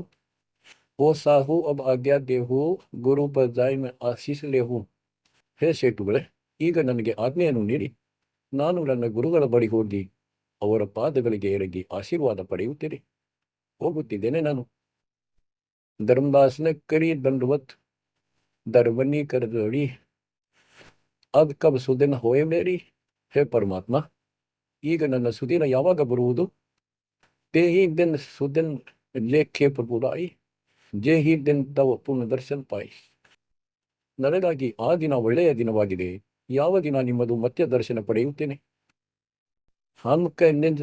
ಓ ಸಾಹು, ಅಬ್ ಆಜ್ಞಾ ದೇಹು, ಗುರು ಪರ್ ಜಾಯ್ ಮೈ ಆಶೀಸ್ ಲೇಹು. ಹೇ ಶೇಟುಗಳೇ, ಈಗ ನನಗೆ ಆಜ್ಞೆಯನ್ನು ನೀಡಿ. ನಾನು ನನ್ನ ಗುರುಗಳ ಬಳಿ ಹೋಗಿ ಅವರ ಪಾದಗಳಿಗೆ ಎರಗಿ ಆಶೀರ್ವಾದ ಪಡೆಯುತ್ತೇನೆ. ಹೋಗುತ್ತಿದ್ದೇನೆ ನಾನು. ಧರ್ಮದಾಸನ ಕರಿ ದಂಡವತ್ ದರ್ವನಿ ಕರದೋಡಿ, ಅದ್ ಕಬ್ ಸುದಿನ ಹೋಯೆ ಮೇರಿ. ಹೇ ಪರಮಾತ್ಮ, ಈಗ ನನ್ನ ಸುದಿನ ಯಾವಾಗ ಬರುವುದು? ತೇ ಹಿ ದಿನ ಸುದಿನ್ ಲೇಖೆ ಪ್ರಭುರಾಯಿ, ಜೇ ಹಿ ದಿನ ತವ ಪುನಃ ದರ್ಶನ್ ಪಾಯಿ. ನನಗಾಗಿ ಆ ದಿನ ಒಳ್ಳೆಯ ದಿನವಾಗಿದೆ. ಯಾವ ದಿನ ನಿಮ್ಮದು ಮತ್ತೆ ದರ್ಶನ ಪಡೆಯುತ್ತೇನೆ. ಹಾನ್ಕ ನಿಂದ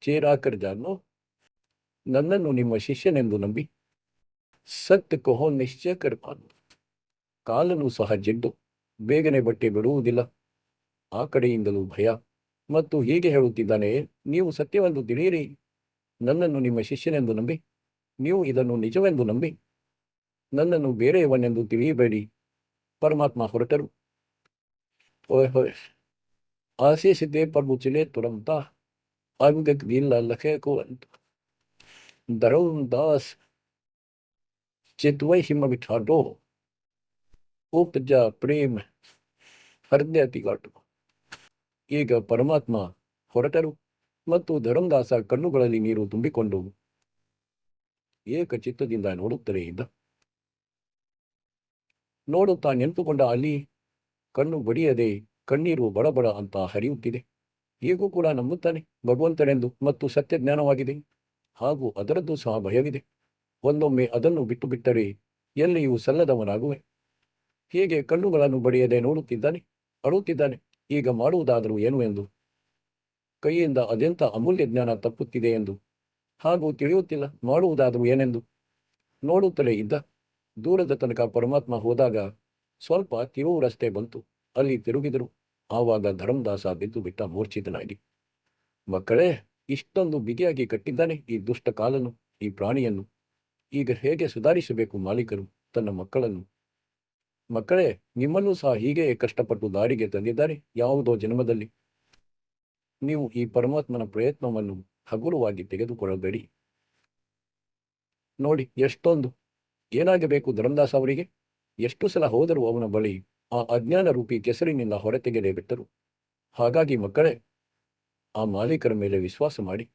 ಚೇರಾಕರ್ ಜಾನೋ, ನನ್ನನ್ನು ನಿಮ್ಮ ಶಿಷ್ಯನೆಂದು ನಂಬಿ. ಸತ್ಯ ಕಹೋ ನಿಶ್ಚಯ ಕರ್ಪಾನು. ಕಾಲನು ಸಹ ಜಿಡ್ಡು, ಬೇಗನೆ ಬಟ್ಟೆ ಬಿಡುವುದಿಲ್ಲ. ಆ ಕಡೆಯಿಂದಲೂ ಭಯ. ಮತ್ತು ಹೀಗೆ ಹೇಳುತ್ತಿದ್ದಾನೆ, ನೀವು ಸತ್ಯವೆಂದು ತಿಳಿಯಿರಿ, ನನ್ನನ್ನು ನಿಮ್ಮ ಶಿಷ್ಯನೆಂದು ನಂಬಿ. ನೀವು ಇದನ್ನು ನಿಜವೆಂದು ನಂಬಿ, ನನ್ನನ್ನು ಬೇರೆಯವನೆಂದು ತಿಳಿಯಬೇಡಿ. ಪರಮಾತ್ಮ ಹೊರಟರು. ಓಯ್ ಹೋಯ್, ಆಶೀಸ್ ದೇ ಪ್ರಭು ಚಿಲೆ ತುರಂತ, ಅವಿಗಕ್ ದಿಲ್ಲ ಲಖೆ ಕೋವಂತ. ಧರ್ಮದಾಸ್ ಚಿತ್ವೈ ಹಿಮ ಬಿಠಾಡೋ, ಉಪಜ ಪ್ರೇಮ ಹೃದಯ ತಿಗಾಟು. ಈಗ ಪರಮಾತ್ಮ ಹೊರಟರು ಮತ್ತು ಧರ್ಮದಾಸ ಕಣ್ಣುಗಳಲ್ಲಿ ನೀರು ತುಂಬಿಕೊಂಡು ಏಕ ಚಿತ್ತದಿಂದ ನೋಡುತ್ತಲೇ ಇದ್ದ. ನೋಡುತ್ತಾ ನಿಂತುಕೊಂಡ ಅಲ್ಲಿ ಕಣ್ಣು ಬಡಿಯದೆ ಕಣ್ಣೀರು ಬಡಬಡ ಅಂತ ಹರಿಯುತ್ತಿದೆ. ಈಗೂ ಕೂಡ ನಂಬುತ್ತಾನೆ ಭಗವಂತನೆಂದು ಮತ್ತು ಸತ್ಯ ಜ್ಞಾನವಾಗಿದೆ, ಹಾಗೂ ಅದರದ್ದು ಸಹ ಭಯವಿದೆ. ಒಂದೊಮ್ಮೆ ಅದನ್ನು ಬಿಟ್ಟು ಬಿಟ್ಟರೆ ಎಲ್ಲಿಯೂ ಸಲ್ಲದವನಾಗುವೆ. ಹೀಗೆ ಕಣ್ಣುಗಳನ್ನು ಬಡಿಯದೆ ನೋಡುತ್ತಿದ್ದಾನೆ, ಅಳುತ್ತಿದ್ದಾನೆ. ಈಗ ಮಾಡುವುದಾದರೂ ಏನು ಎಂದು, ಕೈಯಿಂದ ಅದೆಂಥ ಅಮೂಲ್ಯ ಜ್ಞಾನ ತಪ್ಪುತ್ತಿದೆ ಎಂದು ಹಾಗೂ ತಿಳಿಯುತ್ತಿಲ್ಲ. ಮಾಡುವುದಾದರೂ ಏನೆಂದು ನೋಡುತ್ತಲೇ ಇದ್ದ. ದೂರದ ತನಕ ಪರಮಾತ್ಮ ಹೋದಾಗ ಸ್ವಲ್ಪ ತಿರುವು ರಸ್ತೆ ಬಂತು. ಅಲ್ಲಿ ತಿರುಗಿದರು. ಆವಾಗ ಧರ್ಮದಾಸ ಬಿದ್ದು ಬಿಟ್ಟ ಮೂರ್ಛಿತನಾಗಿ. ಮಕ್ಕಳೇ, ಇಷ್ಟೊಂದು ಬಿಗಿಯಾಗಿ ಕಟ್ಟಿದ್ದಾನೆ ಈ ದುಷ್ಟ ಕಾಲನು, ಈ ಪ್ರಾಣಿಯನ್ನು. ಈಗ ಹೇಗೆ ಸುಧಾರಿಸಬೇಕು ಮಾಲೀಕರು ತನ್ನ ಮಕ್ಕಳನ್ನು? ಮಕ್ಕಳೇ, ನಿಮ್ಮನ್ನೂ ಸಹ ಹೀಗೆಯೇ ಕಷ್ಟಪಟ್ಟು ದಾರಿಗೆ ತಂದಿದ್ದಾರೆ ಯಾವುದೋ ಜನ್ಮದಲ್ಲಿ. ನೀವು ಈ ಪರಮಾತ್ಮನ ಪ್ರಯತ್ನವನ್ನು ಹಗುರವಾಗಿ ತೆಗೆದುಕೊಳ್ಳಬೇಡಿ. ನೋಡಿ ಎಷ್ಟೊಂದು ಏನಾಗಬೇಕು ಧರ್ಮದಾಸ ಅವರಿಗೆ? ಎಷ್ಟು ಸಲ ಹೋದರೂ ಅವನ ಬಳಿ ಆ ಅಜ್ಞಾನ ರೂಪಿ ಕೆಸರಿನಿಂದ ಹೊರತೆಗೆದೇ ಬಿಟ್ಟರು. ಹಾಗಾಗಿ ಮಕ್ಕಳೇ, ಆ ಮಾಲೀಕರ ಮೇಲೆ ವಿಶ್ವಾಸ ಮಾಡಿ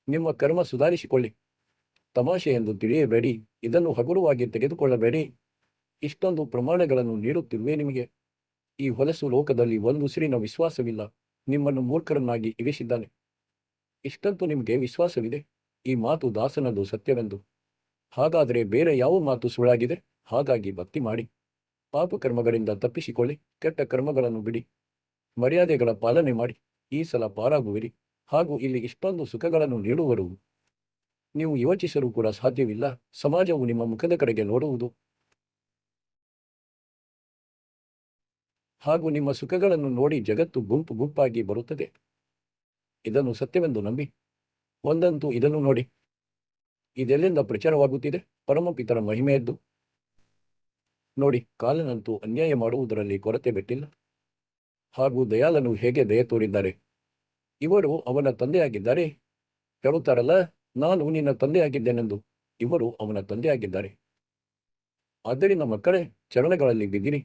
ನಿಮ್ಮ ಕರ್ಮ ಸುಧಾರಿಸಿಕೊಳ್ಳಿ. ತಮಾಷೆ ಎಂದು ತಿಳಿಯಬೇಡಿ, ಇದನ್ನು ಹಗುರವಾಗಿ ತೆಗೆದುಕೊಳ್ಳಬೇಡಿ. ಇಷ್ಟೊಂದು ಪ್ರಮಾಣಗಳನ್ನು ನೀಡುತ್ತಿರುವೆ ನಿಮಗೆ. ಈ ಹೊಲಸು ಲೋಕದಲ್ಲಿ ಒಂದು ಉಸಿರಿನ ವಿಶ್ವಾಸವಿಲ್ಲ, ನಿಮ್ಮನ್ನು ಮೂರ್ಖರನ್ನಾಗಿ ಇರಿಸಿದ್ದಾನೆ. ಇಷ್ಟಂತೂ ನಿಮಗೆ ವಿಶ್ವಾಸವಿದೆ ಈ ಮಾತು ದಾಸನದು ಸತ್ಯವೆಂದು. ಹಾಗಾದರೆ ಬೇರೆ ಯಾವ ಮಾತು ಸುಳ್ಳಾಗಿದೆ? ಹಾಗಾಗಿ ಭಕ್ತಿ ಮಾಡಿ, ಪಾಪಕರ್ಮಗಳಿಂದ ತಪ್ಪಿಸಿಕೊಳ್ಳಿ, ಕೆಟ್ಟ ಕರ್ಮಗಳನ್ನು ಬಿಡಿ, ಮರ್ಯಾದೆಗಳ ಪಾಲನೆ ಮಾಡಿ. ಈ ಸಲ ಪಾರಾಗುವಿರಿ. ಹಾಗೂ ಇಲ್ಲಿ ಇಷ್ಟೊಂದು ಸುಖಗಳನ್ನು ನೀಡುವರು ನೀವು ಯೋಚಿಸಲು ಕೂಡ ಸಾಧ್ಯವಿಲ್ಲ. ಸಮಾಜವು ನಿಮ್ಮ ಮುಖದ ಕಡೆಗೆ ನೋಡುವುದು ಹಾಗೂ ನಿಮ್ಮ ಸುಖಗಳನ್ನು ನೋಡಿ ಜಗತ್ತು ಗುಂಪು ಗುಂಪಾಗಿ ಬರುತ್ತದೆ. ಇದನ್ನು ಸತ್ಯವೆಂದು ನಂಬಿ. ಒಂದಂತೂ ಇದನ್ನು ನೋಡಿ, ಇದೆಲ್ಲಿಂದ ಪ್ರಚಾರವಾಗುತ್ತಿದೆ? ಪರಮಪಿತರ ಮಹಿಮೆಯದ್ದು. ನೋಡಿ, ಕಾಲನಂತೂ ಅನ್ಯಾಯ ಮಾಡುವುದರಲ್ಲಿ ಕೊರತೆ ಬಿಟ್ಟಿಲ್ಲ. ಹಾಗೂ ದಯಾಳನು ಹೇಗೆ ದಯೆ ತೋರಿದ್ದಾರೆ. ಇವರು ಅವನ ತಂದೆಯಾಗಿದ್ದಾರೆ. ಹೇಳುತ್ತಾರಲ್ಲ, ನಾನು ನಿನ್ನ ತಂದೆಯಾಗಿದ್ದೇನೆಂದು. ಇವರು ಅವನ ತಂದೆಯಾಗಿದ್ದಾರೆ. ಆದ್ದರಿಂದ ಮಕ್ಕಳೇ, ಚರಣಗಳಲ್ಲಿ ಬಿದ್ದಿರಿ,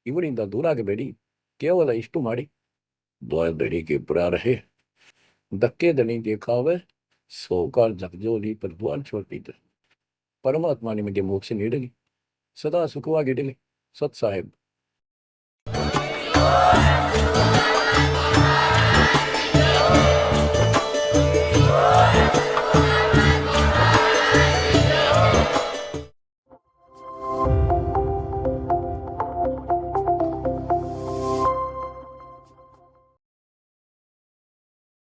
ಇವರಿಂದ ದೂರಾಗಬೇಡಿ. ಕೇವಲ ಇಷ್ಟು ಮಾಡಿ, ದ್ವಾರದರಿಗೆ ಪ್ರಾರಹೆ ಧಕ್ಕೆ ದಣಿಗೆ ಕಾವೆ ಸೋಕಾಲ್ ಜಗಜೋಲಿ ಪರ್ವಾನ್ ಚೋರ್ಪಿದ್ದ. ಪರಮಾತ್ಮ ನಿಮಗೆ ಮೋಕ್ಷ ನೀಡಲಿ, ಸದಾ ಸುಖವಾಗಿಡಲಿ. ಸತ್ ಸಾಹೇಬ್.